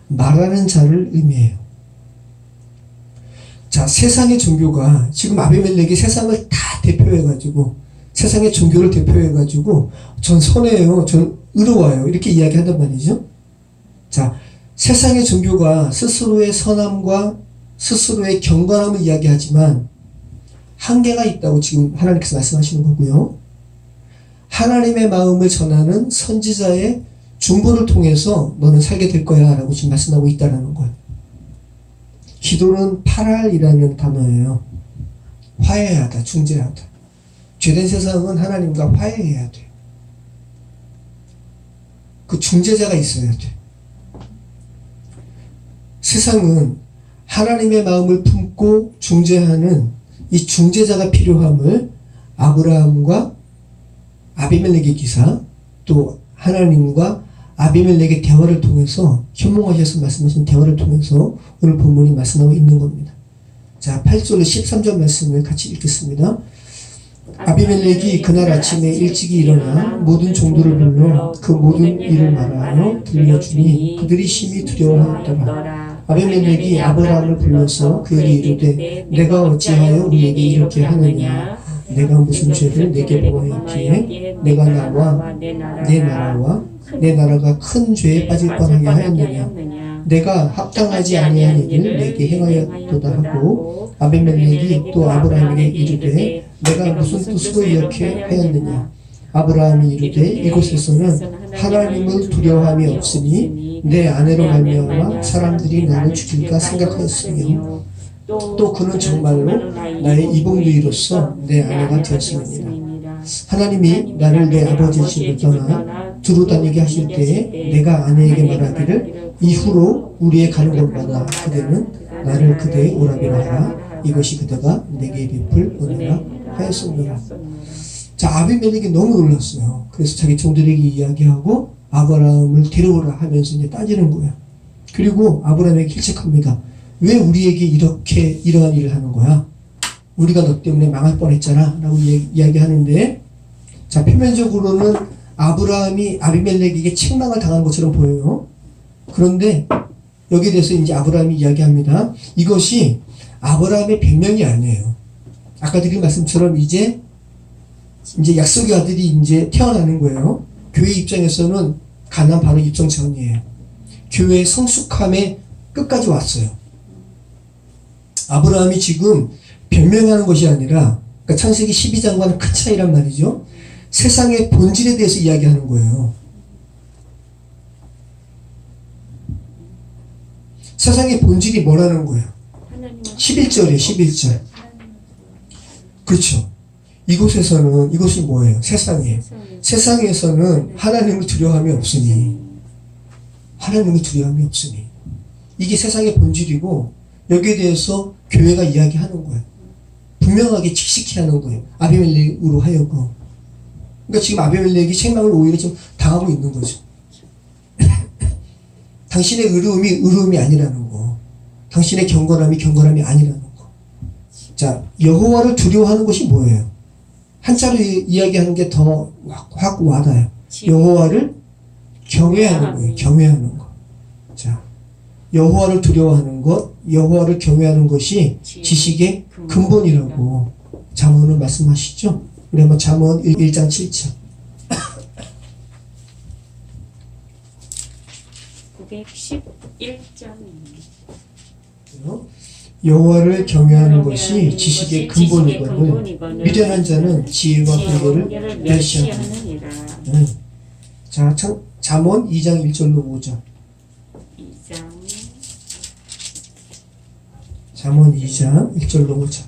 말하는 자를 의미해요. 자, 세상의 종교가 지금 아비멜렉이 세상을 다 대표해가지고 세상의 종교를 대표해가지고 전 선해요, 전 의로워요 이렇게 이야기한단 말이죠. 자, 세상의 종교가 스스로의 선함과 스스로의 경건함을 이야기하지만 한계가 있다고 지금 하나님께서 말씀하시는 거고요. 하나님의 마음을 전하는 선지자의 중보를 통해서 너는 살게 될 거야 라고 지금 말씀하고 있다는 거예요. 기도는 파랄이라는 단어예요. 화해하다, 중재하다. 죄된 세상은 하나님과 화해해야 돼요. 그 중재자가 있어야 돼. 세상은 하나님의 마음을 품고 중재하는 이 중재자가 필요함을 아브라함과 아비멜렉의 기사, 또 하나님과 아비멜렉의 대화를 통해서, 현몽하셔서 말씀하신 대화를 통해서 오늘 본문이 말씀하고 있는 겁니다. 자, 8절로 13절 말씀을 같이 읽겠습니다. 아비멜렉이 그날 아침에 일찍이 일어나 모든 종들을 불러 그 모든 일을 말하여 들려주니 그들이 심히 두려워하였더라. 아비멜렉이 아브라함을 불러서 그에게 이르되 내가 어찌하여 우리에게 이렇게 하느냐? 내가 무슨 죄를 내게 보았기에 내가 나와 내 나라와 내 나라가 큰 죄에 빠질 뻔하게 하였느냐? 내가 합당하지 아니한 일을 내게 행하였도다 하고 아비멜렉이 또 아브라함에게 이르되 내가 무슨 뜻으로 이렇게 하였느냐? 아브라함이 이르되 이곳에서는 하나님을 두려워함이 없으니 내 아내로 말미암아 사람들이 나를 죽일까 생각하였으며 또 그는 정말로 나의 이복누이로서 내 아내가 되었습니다. 하나님이 나를 내 아버지의 집을 떠나 두루 다니게 하실 때에 내가 아내에게 말하기를 이후로 우리의 가는 곳마다 그대는 나를 그대의 오라비라 하라. 이것이 그대가 내게 베풀 은혜라 하였습니다. 자, 아비멜렉이 너무 놀랐어요. 그래서 자기 종들에게 이야기하고 아브라함을 데려오라 하면서 이제 따지는 거예요. 그리고 아브라함에게 일책합니다. 왜 우리에게 이러한 일을 하는 거야? 우리가 너 때문에 망할 뻔했잖아 라고 이야기하는데, 자, 표면적으로는 아브라함이 아비멜렉에게 책망을 당한 것처럼 보여요. 그런데 여기에 대해서 이제 아브라함이 이야기합니다. 이것이 아브라함의 변명이 아니에요. 아까 드린 말씀처럼 이제 약속의 아들이 이제 태어나는 거예요. 교회 입장에서는 가나안 바로 입성 전이에요. 교회의 성숙함에 끝까지 왔어요. 아브라함이 지금 변명하는 것이 아니라, 그러니까 창세기 12장과는 큰 차이란 말이죠. 세상의 본질에 대해서 이야기하는 거예요. 세상의 본질이 뭐라는 거예요? 11절이에요. 11절. 그렇죠. 이곳에서는, 이것이 뭐예요? 세상이에요. 세상에서는 하나님을 두려워함이 없으니, 하나님을 두려워함이 없으니, 이게 세상의 본질이고, 여기에 대해서 교회가 이야기하는 거예요. 분명하게 칙칙히 하는 거예요. 아비멜렉으로 하여금. 그러니까 지금 아비멜렉이 책망을 오히려 지금 당하고 있는 거죠. 당신의 의로움이 아니라는 거. 당신의 경건함이 아니라는 거. 자, 여호와를 두려워하는 것이 뭐예요? 한자로 이야기하는 게 더 확 와닿아요. 여호와를 경외하는 거예요. 경외하는 거. 자, 여호와를 두려워하는 것, 여호와를 경외하는 것이 지식의 근본이라고 잠언은 말씀하시죠. 우리 한번 잠언 1장 7절. 911장. 여호와를 경외하는 것이 지식의 근본이거늘 미련한 자는 지혜와 훈계를 멸시하느니라. 자, 잠언 2장 1절로 5절. 잠언 2장 1절로 5절.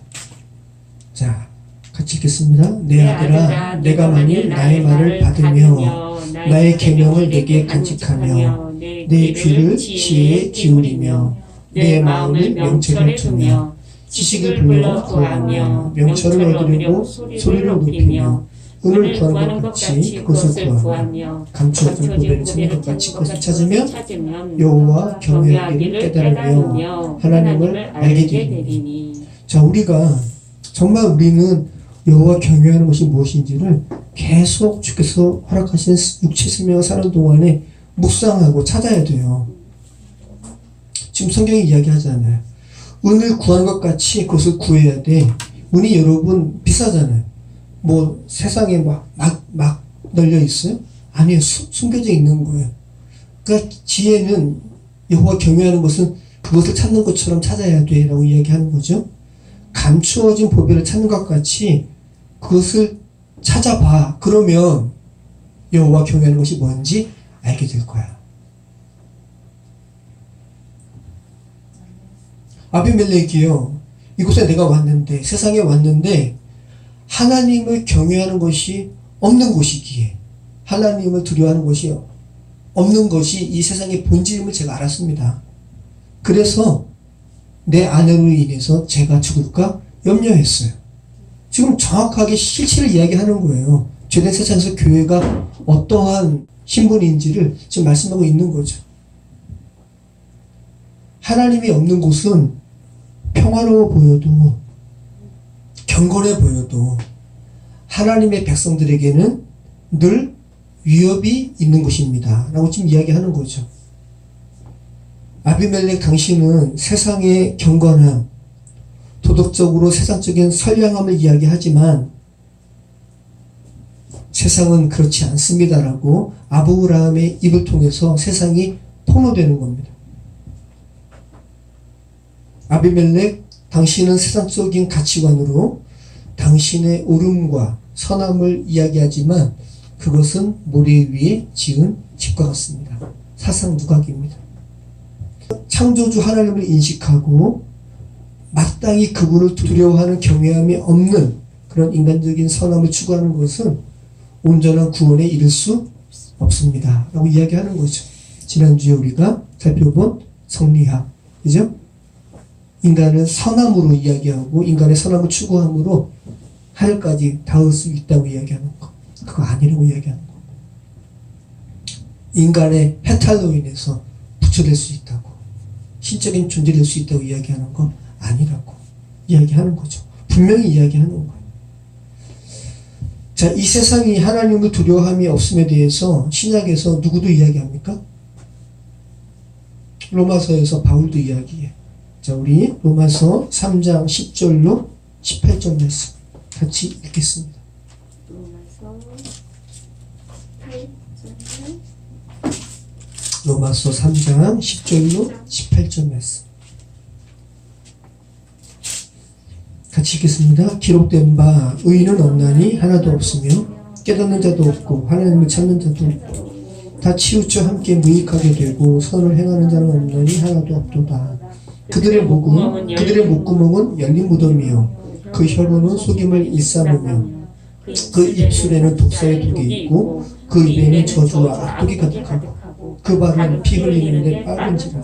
자, 같이 읽겠습니다. 내 아들아, 내가 만일 나의 말을 받으며 나의 계명을 내게 간직하며 내 귀를 지혜에 기울이며 내 마음을 명철에 두며 지식을 불러 구하며 명철을 얻으려고 소리를 높이며 은을 구하는 것 같이 그것을 구하며 감추어진 보배를 찾는 것 같이 그것을 찾으면 여호와 경외하기를 깨달으며 하나님을 알게 되리니. 자, 우리가 정말 우리는 여호와 경외하는 것이 무엇인지를 계속 주께서 허락하신 육체 생명을 사는 동안에 묵상하고 찾아야 돼요. 지금 성경이 이야기하잖아요. 은을 구한 것 같이 그것을 구해야 돼. 은이 여러분 비싸잖아요. 뭐 세상에 막 널려 있어요? 아니요. 숨겨져 있는 거예요. 그러니까 지혜는 여호와 경외하는 것은 그것을 찾는 것처럼 찾아야 돼 라고 이야기하는 거죠. 감추어진 보배를 찾는 것 같이 그것을 찾아봐. 그러면 여호와 경외하는 것이 뭔지 알게 될 거야. 아비멜렉이요. 이곳에 내가 왔는데, 세상에 왔는데 하나님을 경외하는 것이 없는 곳이기에, 하나님을 두려워하는 것이 없는 것이 이 세상의 본질임을 제가 알았습니다. 그래서 내 아내로 인해서 제가 죽을까 염려했어요. 지금 정확하게 실체를 이야기하는 거예요. 죄된 세상에서 교회가 어떠한 신분인지를 지금 말씀하고 있는 거죠. 하나님이 없는 곳은 평화로워 보여도, 경건해 보여도 하나님의 백성들에게는 늘 위협이 있는 곳입니다 라고 지금 이야기하는 거죠. 아비멜렉, 당신은 세상의 경건함, 도덕적으로 세상적인 선량함을 이야기하지만 세상은 그렇지 않습니다라고 아브라함의 입을 통해서 세상이 폭로되는 겁니다. 아비멜렉, 당신은 세상적인 가치관으로 당신의 옳음과 선함을 이야기하지만 그것은 모래 위에 지은 집과 같습니다. 사상 누각입니다. 창조주 하나님을 인식하고 마땅히 그분을 두려워하는 경외함이 없는 그런 인간적인 선함을 추구하는 것은 온전한 구원에 이를 수 없습니다 라고 이야기하는 거죠. 지난주에 우리가 살펴본 성리학, 그죠? 인간은 선함으로 이야기하고 인간의 선함을 추구함으로 하늘까지 닿을 수 있다고 이야기하는 거, 그거 아니라고 이야기하는 거. 인간의 해탈로 인해서 부처될 수 있다고, 신적인 존재될 수 있다고 이야기하는 거 아니라고 이야기하는 거죠. 분명히 이야기하는 거예요. 자, 이 세상이 하나님을 두려워함이 없음에 대해서 신약에서 누구도 이야기합니까? 로마서에서 바울도 이야기해. 자, 우리 로마서 3장 10절로 18절 말씀 같이 읽겠습니다. 로마서 3장 10절로 18절 말씀 같이 읽겠습니다. 기록된 바 의인은 없나니 하나도 없으며 깨닫는 자도 없고 하나님을 찾는 자도 없고 다 치우쳐 함께 무익하게 되고 선을 행하는 자는 없느니 하나도 없도다. 그들의 목구멍은 열린 무덤이요 그 혀로는 속임을 일삼으며 그 입술에는 독사의 독이 있고 그 입에는 저주와 악독이 가득하고 그 발은 피 흘리는데 빠른지라.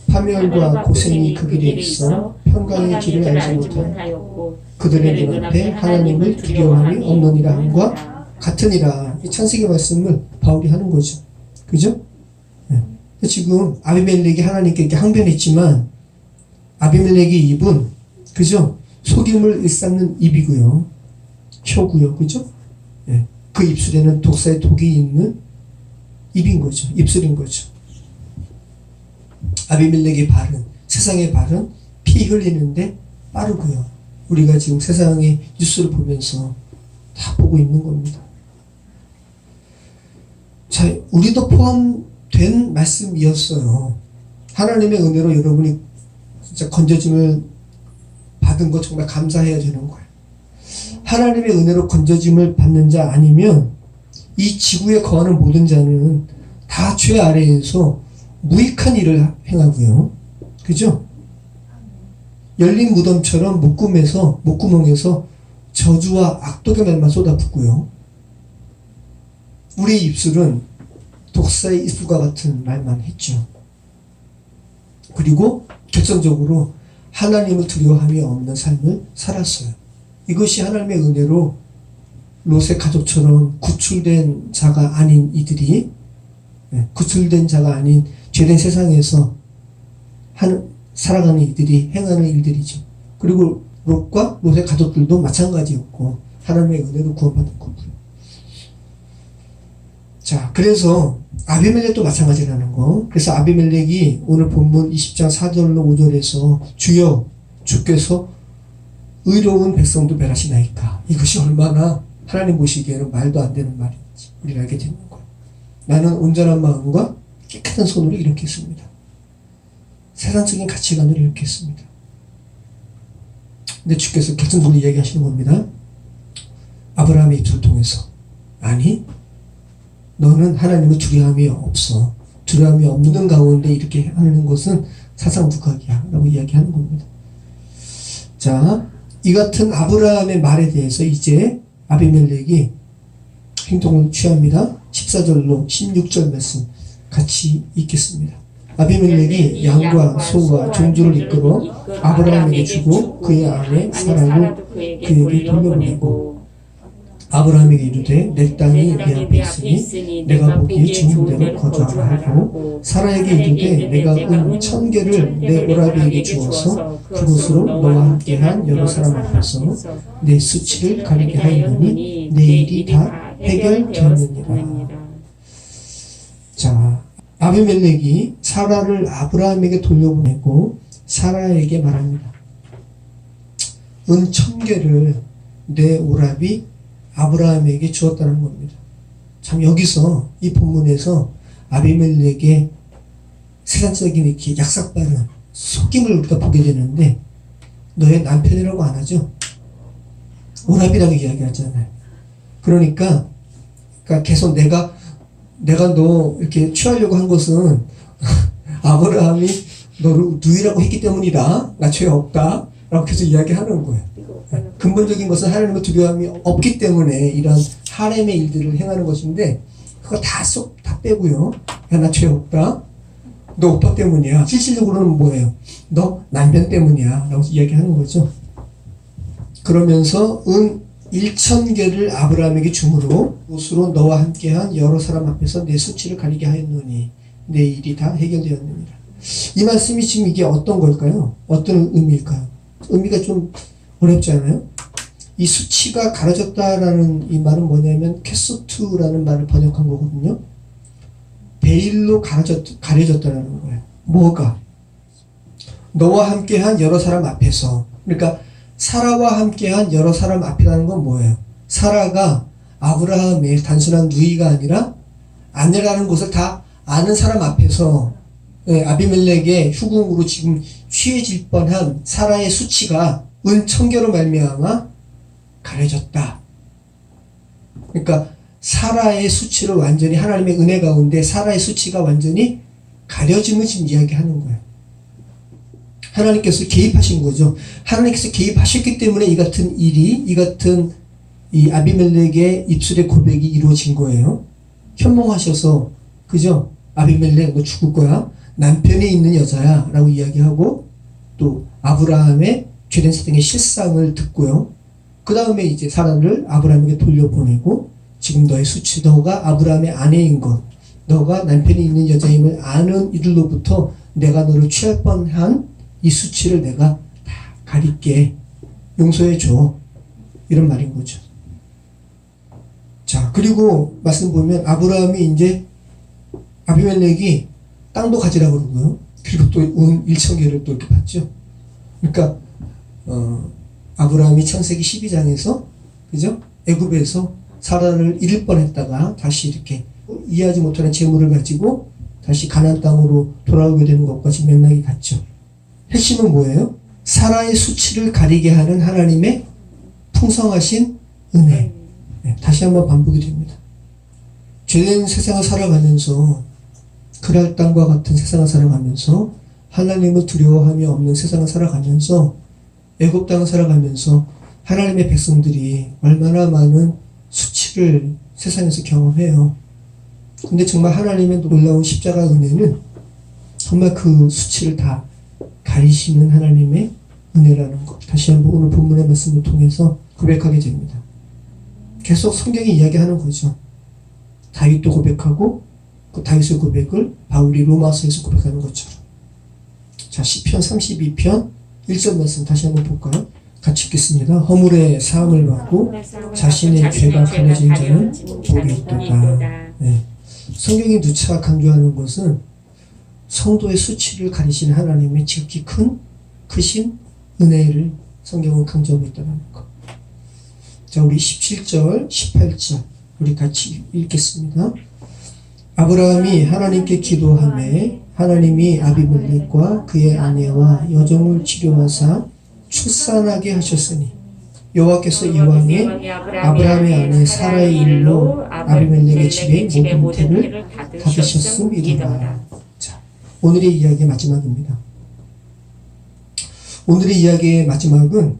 파멸과 고생이 그 길에 있어 평강의 길을 알지 못하여 그들의 눈앞에 하나님을 두려워함이 없느니라 함과 같으니라. 이 창세기 말씀을 바울이 하는 거죠. 그죠? 네. 지금 아비멜렉이 하나님께 이렇게 항변했지만 아비멜렉의 입은 그죠? 속임을 일삼는 입이고요. 혀고요. 그죠? 네. 그 입술에는 독사의 독이 있는 입인 거죠. 입술인 거죠. 아비멜렉의 발은 세상의 발은 피 흘리는데 빠르고요. 우리가 지금 세상의 뉴스를 보면서 다 보고 있는 겁니다. 자, 우리도 포함된 말씀이었어요. 하나님의 은혜로 여러분이 진짜 건져짐을 받은 거 정말 감사해야 되는 거예요. 하나님의 은혜로 건져짐을 받는 자 아니면 이 지구에 거하는 모든 자는 다 죄 아래에서 무익한 일을 행하고요. 그죠? 열린 무덤처럼 목구멍에서 저주와 악독의 말만 쏟아붓고요. 우리의 입술은 독사의 입술과 같은 말만 했죠. 그리고 결정적으로 하나님을 두려워함이 없는 삶을 살았어요. 이것이 하나님의 은혜로 롯의 가족처럼 구출된 자가 아닌 이들이 구출된 자가 아닌 죄된 세상에서 살아가는 이들이 행하는 일들이죠. 그리고 롯과 롯의 가족들도 마찬가지였고 하나님의 은혜로 구원받은 거고요. 자, 그래서 아비멜렉도 마찬가지라는 거. 그래서 아비멜렉이 오늘 본문 20장 4절로 5절에서 주여 주께서 의로운 백성도 멸하시나이까. 이것이 얼마나 하나님 보시기에는 말도 안 되는 말인지 우리가 알게 되는 거예요. 나는 온전한 마음과 깨끗한 손으로 이렇게 했습니다. 세상적인 가치관으로 이렇게 했습니다. 근데 주께서 결정적으로 이야기하시는 겁니다. 아브라함의 입술을 통해서 아니 너는 하나님을 두려움이 없어. 두려움이 없는 가운데 이렇게 하는 것은 사상국학이야 라고 이야기하는 겁니다. 자, 이 같은 아브라함의 말에 대해서 이제 아비멜렉이 행동을 취합니다. 14절로 16절 말씀 같이 읽겠습니다. 아비멜렉이 양과 소와 종주를 이끌어 아브라함에게 주고 그의 아내 사라를 그에게 돌려보내고 아브라함에게 이르되 내 땅이 내 앞에 있으니 내가 보기에 주는 대로 거주하라 하고 사라에게 이르되 내가 은 1000개를 내 오라비에게 주어서 그곳으로 너와 함께한 여러 사람 앞에서 내 수치를 가리게 하였느니 내 일이 다 해결되었느니라. 자, 아비멜렉이 사라를 아브라함에게 돌려보내고 사라에게 말합니다. 은 1000개를 내 오라비 아브라함에게 주었다는 겁니다. 참 여기서 이 본문에서 아비멜렉의 세상적인 이렇게 약삭빠른 속임을 우리가 보게 되는데 너의 남편이라고 안 하죠. 오라비라고 이야기하잖아요. 그러니까 계속 내가 너 이렇게 취하려고 한 것은 아브라함이 너를 누이라고 했기 때문이다. 나 죄 없다. 라고 계속 이야기하는 거예요. 근본적인 것은 하나님의 두려움이 없기 때문에 이런 하렘의 일들을 행하는 것인데 그거 다 빼고요. 야, 나 죄 없다. 너 오빠 때문이야. 실질적으로는 뭐예요? 너 남편 때문이야. 라고 이야기하는 거죠. 그러면서 은 1000개를 아브라함에게 주므로 옷으로 너와 함께한 여러 사람 앞에서 내 수치를 가리게 하였노니 내 일이 다 해결되었느니라. 이 말씀이 지금 이게 어떤 걸까요? 어떤 의미일까요? 의미가 좀 어렵지 않아요? 이 수치가 가려졌다라는 이 말은 뭐냐면 캐소투라는 말을 번역한 거거든요. 베일로 가려졌다라는 거예요. 뭐가? 너와 함께한 여러 사람 앞에서. 그러니까 사라와 함께한 여러 사람 앞이라는 건 뭐예요? 사라가 아브라함의 단순한 누이가 아니라 아내라는 것을 다 아는 사람 앞에서 아비멜렉의 후궁으로 지금 취해질 뻔한 사라의 수치가 은 1000개로 말미암아 가려졌다. 그러니까 사라의 수치를 완전히 하나님의 은혜 가운데 사라의 수치가 완전히 가려짐을 지금 이야기하는 거예요. 하나님께서 개입하신 거죠. 하나님께서 개입하셨기 때문에 이 같은 일이, 이 같은 이 아비멜렉의 입술의 고백이 이루어진 거예요. 현몽하셔서, 그죠? 아비멜렉 너 죽을 거야. 남편이 있는 여자야. 라고 이야기하고, 또 아브라함의 죄된 세상의 실상을 듣고요. 그 다음에 이제 사라를 아브라함에게 돌려보내고, 지금 너의 수치, 너가 아브라함의 아내인 것, 너가 남편이 있는 여자임을 아는 이들로부터 내가 너를 취할 뻔한 이 수치를 내가 다 가릴게. 용서해줘. 이런 말인 거죠. 자, 그리고 말씀 보면 아브라함이 이제 아비멜렉이 땅도 가지라고 그러고요. 그리고 또 온 1,000개를 또 이렇게 받죠. 그러니까, 아브라함이 창세기 12장에서, 그죠? 애굽에서 사라를 잃을 뻔했다가 다시 이렇게 이해하지 못하는 재물을 가지고 다시 가나안 땅으로 돌아오게 되는 것과 지금 맥락이 같죠. 핵심은 뭐예요? 사라의 수치를 가리게 하는 하나님의 풍성하신 은혜. 네, 다시 한번 반복이 됩니다. 죄된 세상을 살아가면서 그랄 땅과 같은 세상을 살아가면서 하나님을 두려워함이 없는 세상을 살아가면서 애굽 땅을 살아가면서 하나님의 백성들이 얼마나 많은 수치를 세상에서 경험해요. 근데 정말 하나님의 놀라운 십자가 은혜는 정말 그 수치를 다 가리시는 하나님의 은혜라는 것. 다시 한번 오늘 본문의 말씀을 통해서 고백하게 됩니다. 계속 성경이 이야기하는 거죠. 다윗도 고백하고 그 다윗의 고백을 바울이 로마서에서 고백하는 것처럼. 자, 시편 32편 1절 말씀 다시 한번 볼까요? 같이 읽겠습니다. 허물의 사함을 받고 자신의 죄가 가려진 자는 복이 있도다. 네. 성경이 누차 강조하는 것은 성도의 수치를 가리시는 하나님의 지극히 크신 은혜를 성경은 강조하고 있다는 것. 자, 우리 17절, 18절 우리 같이 읽겠습니다. 아브라함이 하나님께 기도하매 하나님이 아비멜렉과 그의 아내와 여종을 치료하사 출산하게 하셨으니 여호와께서 이왕에 아브라함의 아내 사라의 일로 아비멜렉의 집에 모든 태를 닫으셨음이더라. 자, 오늘의 이야기의 마지막입니다. 오늘의 이야기의 마지막은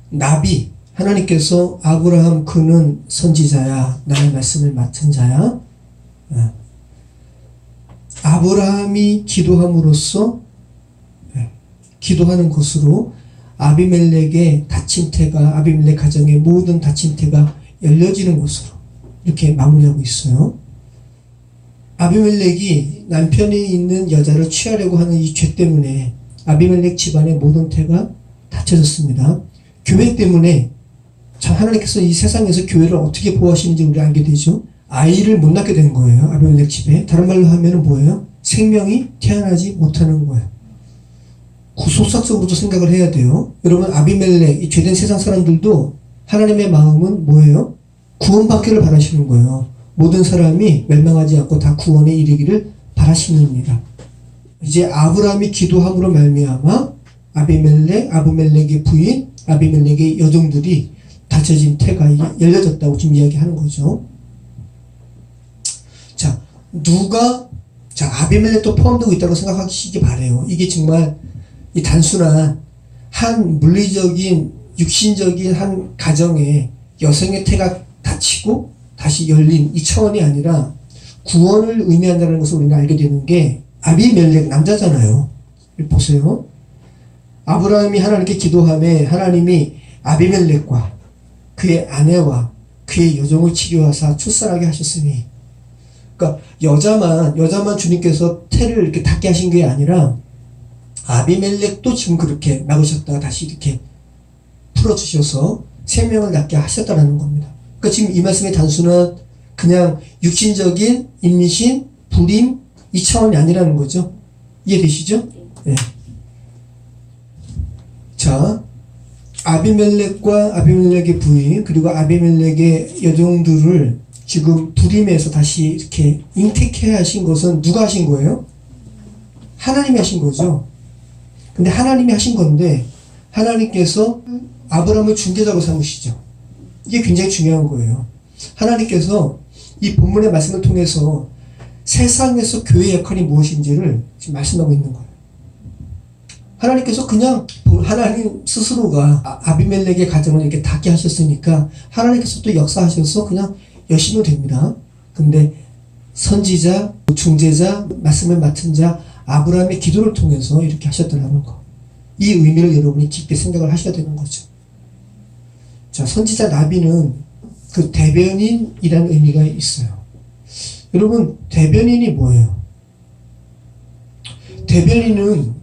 나비, 하나님께서 아브라함 그는 선지자야, 나의 말씀을 맡은 자야. 아브라함이 기도함으로써 기도하는 것으로 아비멜렉의 닫힌 태가, 아비멜렉 가정의 모든 닫힌 태가 열려지는 것으로 이렇게 마무리하고 있어요. 아비멜렉이 남편이 있는 여자를 취하려고 하는 이 죄 때문에 아비멜렉 집안의 모든 태가 닫혀졌습니다. 교회 때문에 참 하나님께서 이 세상에서 교회를 어떻게 보호하시는지 우리 알게 되죠. 아이를 못 낳게 된 거예요. 아비멜렉 집에. 다른 말로 하면 뭐예요? 생명이 태어나지 못하는 거예요. 구속사적으로도 생각을 해야 돼요. 여러분, 아비멜렉, 이 죄된 세상 사람들도 하나님의 마음은 뭐예요? 구원받기를 바라시는 거예요. 모든 사람이 멸망하지 않고 다 구원에 이르기를 바라시느니라. 이제 아브라함이 기도함으로 말미암아 아비멜렉의 부인, 아비멜렉의 여종들이 닫혀진 태가 열려졌다고 지금 이야기하는 거죠. 자, 아비멜렉도 포함되고 있다고 생각하시기 바래요. 이게 정말 이 단순한 한 물리적인 육신적인 한 가정에 여성의 태가 닫히고 다시 열린 이 차원이 아니라 구원을 의미한다는 것을 우리는 알게 되는 게 아비멜렉 남자잖아요. 보세요. 아브라함이 하나님께 기도하며 하나님이 아비멜렉과 그의 아내와 그의 여종을 치료하사 출산하게 하셨으니, 그러니까 여자만 주님께서 태를 이렇게 닫게 하신 게 아니라 아비멜렉도 지금 그렇게 막으셨다가 다시 이렇게 풀어주셔서 생명을 낳게 하셨다는 겁니다. 그러니까 지금 이 말씀이 단순한 그냥 육신적인 임신, 불임 이 차원이 아니라는 거죠. 이해되시죠? 네. 자, 아비멜렉과 아비멜렉의 부인 그리고 아비멜렉의 여종들을 지금 불임에서 다시 이렇게 잉태케 하신 것은 누가 하신 거예요? 하나님이 하신 거죠. 근데 하나님이 하신 건데 하나님께서 아브라함을 중개자로 삼으시죠. 이게 굉장히 중요한 거예요. 하나님께서 이 본문의 말씀을 통해서 세상에서 교회의 역할이 무엇인지를 지금 말씀하고 있는 거예요. 하나님께서 그냥 하나님 스스로가 아비멜렉의 가정을 이렇게 닿게 하셨으니까 하나님께서 또 역사하셔서 그냥 열심히 됩니다. 근데 선지자, 중재자, 말씀을 맡은 자 아브라함의 기도를 통해서 이렇게 하셨더라는 거. 이 의미를 여러분이 깊게 생각을 하셔야 되는 거죠. 자, 선지자 나비는 그 대변인이라는 의미가 있어요. 여러분, 대변인이 뭐예요? 대변인이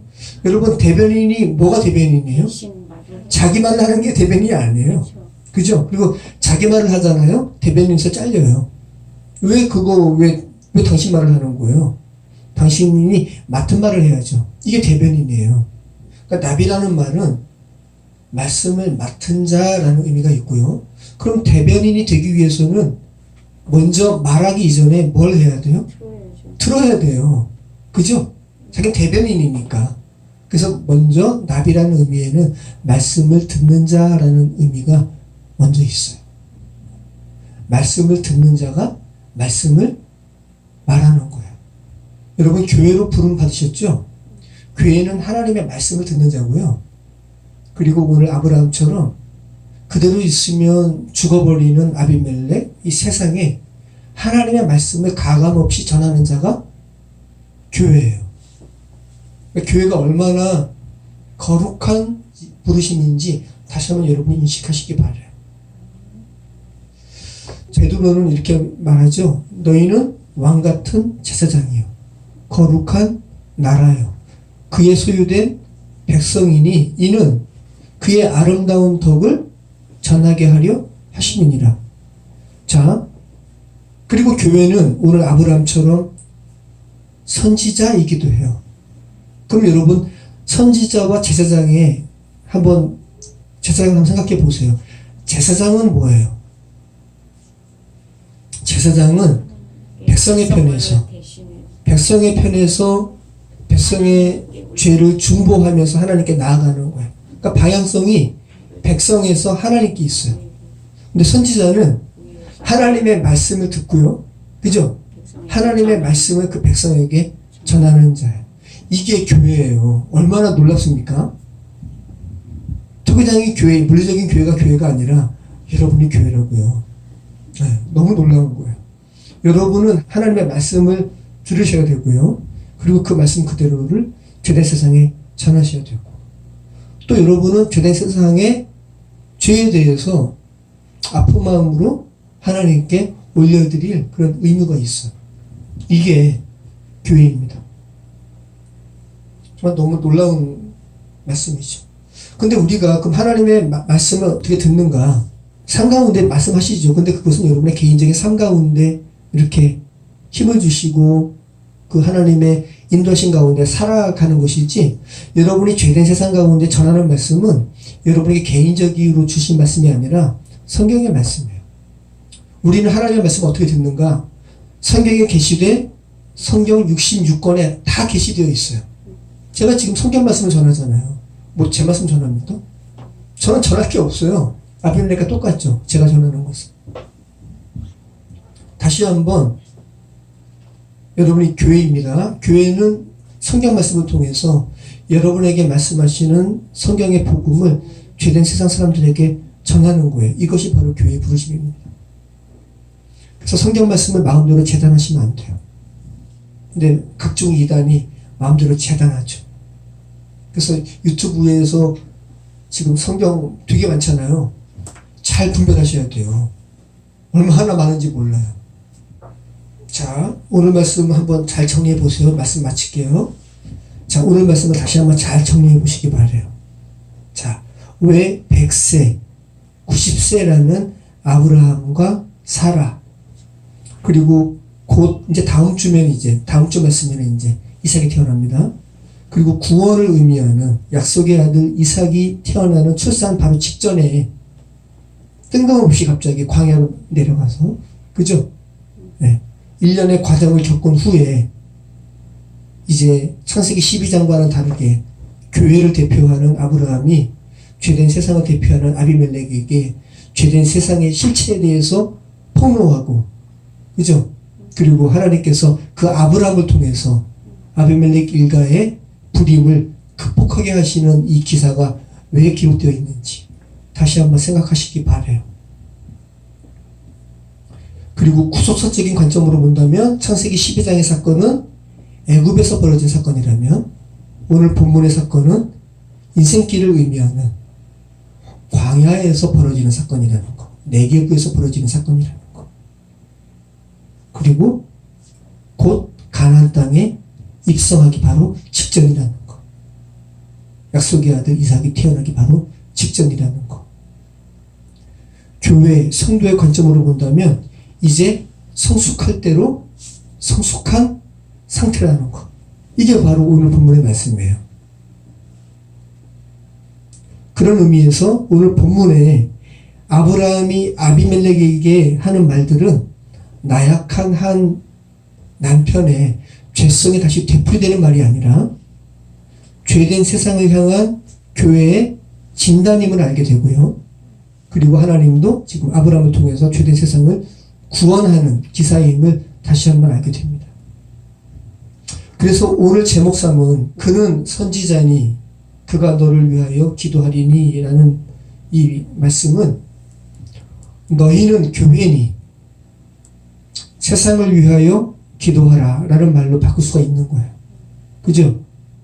뭐가 대변인이에요? 자기 말을 하는 게 대변인이 아니에요. 그죠? 그리고 자기 말을 하잖아요? 대변인에서 잘려요. 왜 당신 말을 하는 거예요? 당신이 맡은 말을 해야죠. 이게 대변인이에요. 그러니까 나비라는 말은 말씀을 맡은 자라는 의미가 있고요. 그럼 대변인이 되기 위해서는 먼저 말하기 이전에 뭘 해야 돼요? 들어야 돼요. 그죠? 자기는 대변인이니까. 그래서 먼저 나비라는 의미에는 말씀을 듣는 자라는 의미가 먼저 있어요. 말씀을 듣는 자가 말씀을 말하는 거예요. 여러분, 교회로 부름 받으셨죠? 교회는 하나님의 말씀을 듣는 자고요. 그리고 오늘 아브라함처럼 그대로 있으면 죽어버리는 아비멜렉, 이 세상에 하나님의 말씀을 가감없이 전하는 자가 교회예요. 그러니까 교회가 얼마나 거룩한 부르심인지 다시 한번 여러분이 인식하시기 바라요. 베드로는 이렇게 말하죠. 너희는 왕같은 제사장이요, 거룩한 나라요, 그의 소유된 백성이니 이는 그의 아름다운 덕을 전하게 하려 하심이니라. 자, 그리고 교회는 오늘 아브라함처럼 선지자이기도 해요. 그럼 여러분, 선지자와 제사장의 제사장을 한번 생각해 보세요. 제사장은 뭐예요? 제사장은 백성의 편에서 백성의 죄를 중보하면서 하나님께 나아가는 거예요. 그러니까 방향성이 백성에서 하나님께 있어요. 근데 선지자는 하나님의 말씀을 듣고요. 그죠? 하나님의 말씀을 그 백성에게 전하는 자예요. 이게 교회예요. 얼마나 놀랍습니까? 토기장이 교회, 물리적인 교회가 아니라 여러분이 교회라고요. 네, 너무 놀라운 거예요. 여러분은 하나님의 말씀을 들으셔야 되고요. 그리고 그 말씀 그대로를 죄된 세상에 전하셔야 되고, 또 여러분은 죄된 세상의 죄에 대해서 아픈 마음으로 하나님께 올려드릴 그런 의무가 있어요. 이게 교회입니다. 정말 너무 놀라운 말씀이죠. 근데 우리가 그럼 하나님의 말씀을 어떻게 듣는가? 삶 가운데 말씀하시죠. 근데 그것은 여러분의 개인적인 삶 가운데 이렇게 힘을 주시고 그 하나님의 인도하신 가운데 살아가는 것이지, 여러분이 죄된 세상 가운데 전하는 말씀은 여러분에게 개인적으로 주신 말씀이 아니라 성경의 말씀이에요. 우리는 하나님의 말씀을 어떻게 듣는가? 성경에 게시돼 성경 66권에 다 게시되어 있어요. 제가 지금 성경 말씀을 전하잖아요. 뭐 제 말씀 전합니까? 저는 전할 게 없어요. 아비멜렉과 똑같죠. 제가 전하는 것은. 다시 한번 여러분이 교회입니다. 교회는 성경 말씀을 통해서 여러분에게 말씀하시는 성경의 복음을 죄된 세상 사람들에게 전하는 거예요. 이것이 바로 교회의 부르심입니다. 그래서 성경 말씀을 마음대로 재단하시면 안 돼요. 근데 각종 이단이 마음대로 재단하죠. 그래서 유튜브에서 지금 성경 되게 많잖아요. 잘 분별하셔야 돼요. 얼마나 많은지 몰라요. 자, 오늘 말씀 한번 잘 정리해 보세요. 말씀 마칠게요. 자, 오늘 말씀을 다시 한번 잘 정리해 보시기 바라요. 자, 왜 100세, 90세라는 아브라함과 사라, 그리고 곧 이제 다음 주 말씀에는 이제 이삭이 태어납니다. 그리고 구원을 의미하는 약속의 아들 이삭이 태어나는 출산 바로 직전에 뜬금없이 갑자기 광야로 내려가서, 그죠? 네. 1년의 과정을 겪은 후에 이제 창세기 12장과는 다르게 교회를 대표하는 아브라함이 죄된 세상을 대표하는 아비멜렉에게 죄된 세상의 실체에 대해서 폭로하고, 그죠? 그리고 하나님께서 그 아브라함을 통해서 아비멜렉 일가의 불임을 극복하게 하시는 이 기사가 왜 기록되어 있는지 다시 한번 생각하시기 바라요. 그리고 구속사적인 관점으로 본다면 창세기 12장의 사건은 애굽에서 벌어진 사건이라면 오늘 본문의 사건은 인생길을 의미하는 광야에서 벌어지는 사건이라는 거, 내게부에서 벌어지는 사건이라는 거, 그리고 곧 가나안 땅에 입성하기 바로 직전이라는 거, 약속의 아들 이삭이 태어나기 바로 직전이라는 거. 교회, 성도의 관점으로 본다면 이제 성숙할 대로 성숙한 상태라는 거. 이게 바로 오늘 본문의 말씀이에요. 그런 의미에서 오늘 본문에 아브라함이 아비멜렉에게 하는 말들은 나약한 한 남편의 죄성이 다시 되풀이되는 말이 아니라 죄된 세상을 향한 교회의 진단임을 알게 되고요. 그리고 하나님도 지금 아브라함을 통해서 죄된 세상을 구원하는 기사임을 다시 한번 알게 됩니다. 그래서 오늘 제목 삼은 그는 선지자니 그가 너를 위하여 기도하리니 라는 이 말씀은 너희는 교회니 세상을 위하여 기도하라 라는 말로 바꿀 수가 있는 거예요. 그죠?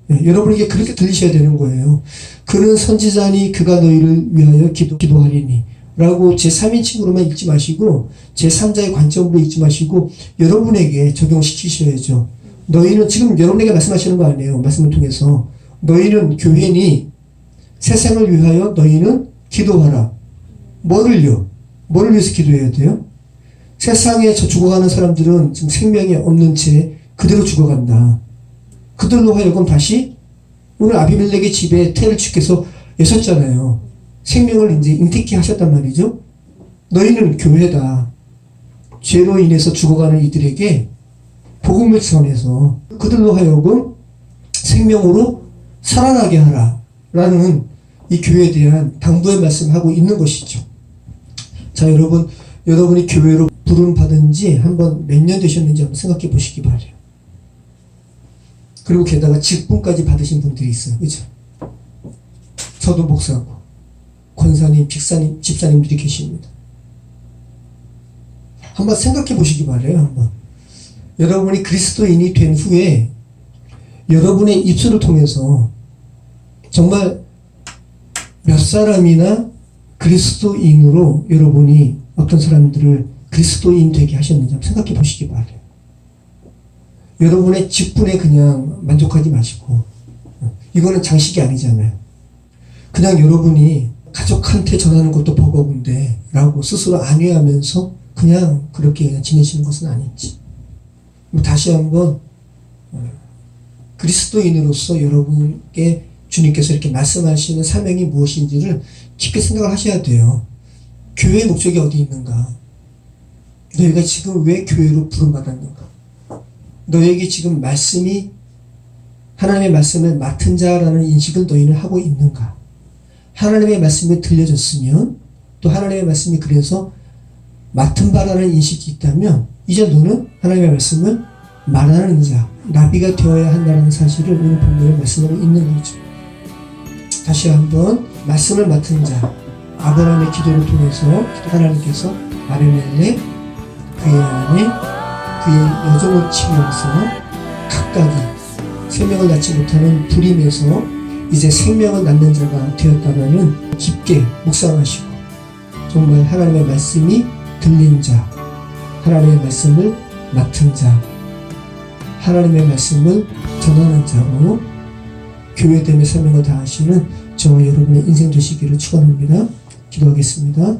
네, 여러분에게 그렇게 들리셔야 되는 거예요. 그는 선지자니 그가 너희를 위하여 기도하리니 라고 제3인칭으로만 읽지 마시고 제3자의 관점으로 읽지 마시고 여러분에게 적용시키셔야죠. 너희는 지금 여러분에게 말씀하시는 거 아니에요. 말씀을 통해서 너희는 교회니 세상을 위하여 너희는 기도하라. 뭐를요? 뭐를 위해서 기도해야 돼요? 세상에 죽어가는 사람들은 지금 생명이 없는 채 그대로 죽어간다. 그들로 하여금 다시 오늘 아비멜렉의 집에 태를 주께서 여셨잖아요. 생명을 이제 잉태케 하셨단 말이죠. 너희는 교회다. 죄로 인해서 죽어가는 이들에게 복음을 전해서 그들로 하여금 생명으로 살아나게 하라 라는 이 교회에 대한 당부의 말씀을 하고 있는 것이죠. 자, 여러분이 교회로 부름 받은 지 한번 몇 년 되셨는지 한번 생각해 보시기 바래요. 그리고 게다가 직분까지 받으신 분들이 있어요. 그죠? 저도 목사고 권사님, 집사님들이 계십니다. 한번 생각해 보시기 바래요. 한번. 여러분이 그리스도인이 된 후에 여러분의 입술을 통해서 정말 몇 사람이나 그리스도인으로 여러분이 어떤 사람들을 그리스도인 되게 하셨는지 한번 생각해 보시기 바래요. 여러분의 직분에 그냥 만족하지 마시고 이거는 장식이 아니잖아요. 그냥 여러분이 가족한테 전하는 것도 버거운데 라고 스스로 안위하면서 그냥 그렇게 그냥 지내시는 것은 아닌지 다시 한번 그리스도인으로서 여러분께 주님께서 이렇게 말씀하시는 사명이 무엇인지를 깊게 생각을 하셔야 돼요. 교회의 목적이 어디 있는가? 너희가 지금 왜 교회로 부름받았는가? 너에게 지금 말씀이 하나님의 말씀을 맡은 자라는 인식을 너희는 하고 있는가? 하나님의 말씀이 들려졌으면 또 하나님의 말씀이 그래서 맡은 바라는 인식이 있다면 이제 너는 하나님의 말씀을 말하는 자, 나비가 되어야 한다는 사실을 오늘 본문에 말씀하고 있는 거죠. 다시 한번 말씀을 맡은 자, 아브라함의 기도를 통해서 하나님께서 아비멜렉 그의 아내 그의 여종을 치면서 각각이 생명을 낳지 못하는 불임에서 이제 생명을 낳는 자가 되었다라는 깊게 묵상하시고 정말 하나님의 말씀이 들린 자, 하나님의 말씀을 맡은 자, 하나님의 말씀을 전하는 자로 교회됨의 사명을 다하시는 저와 여러분의 인생 되시기를 축원합니다. 기도하겠습니다.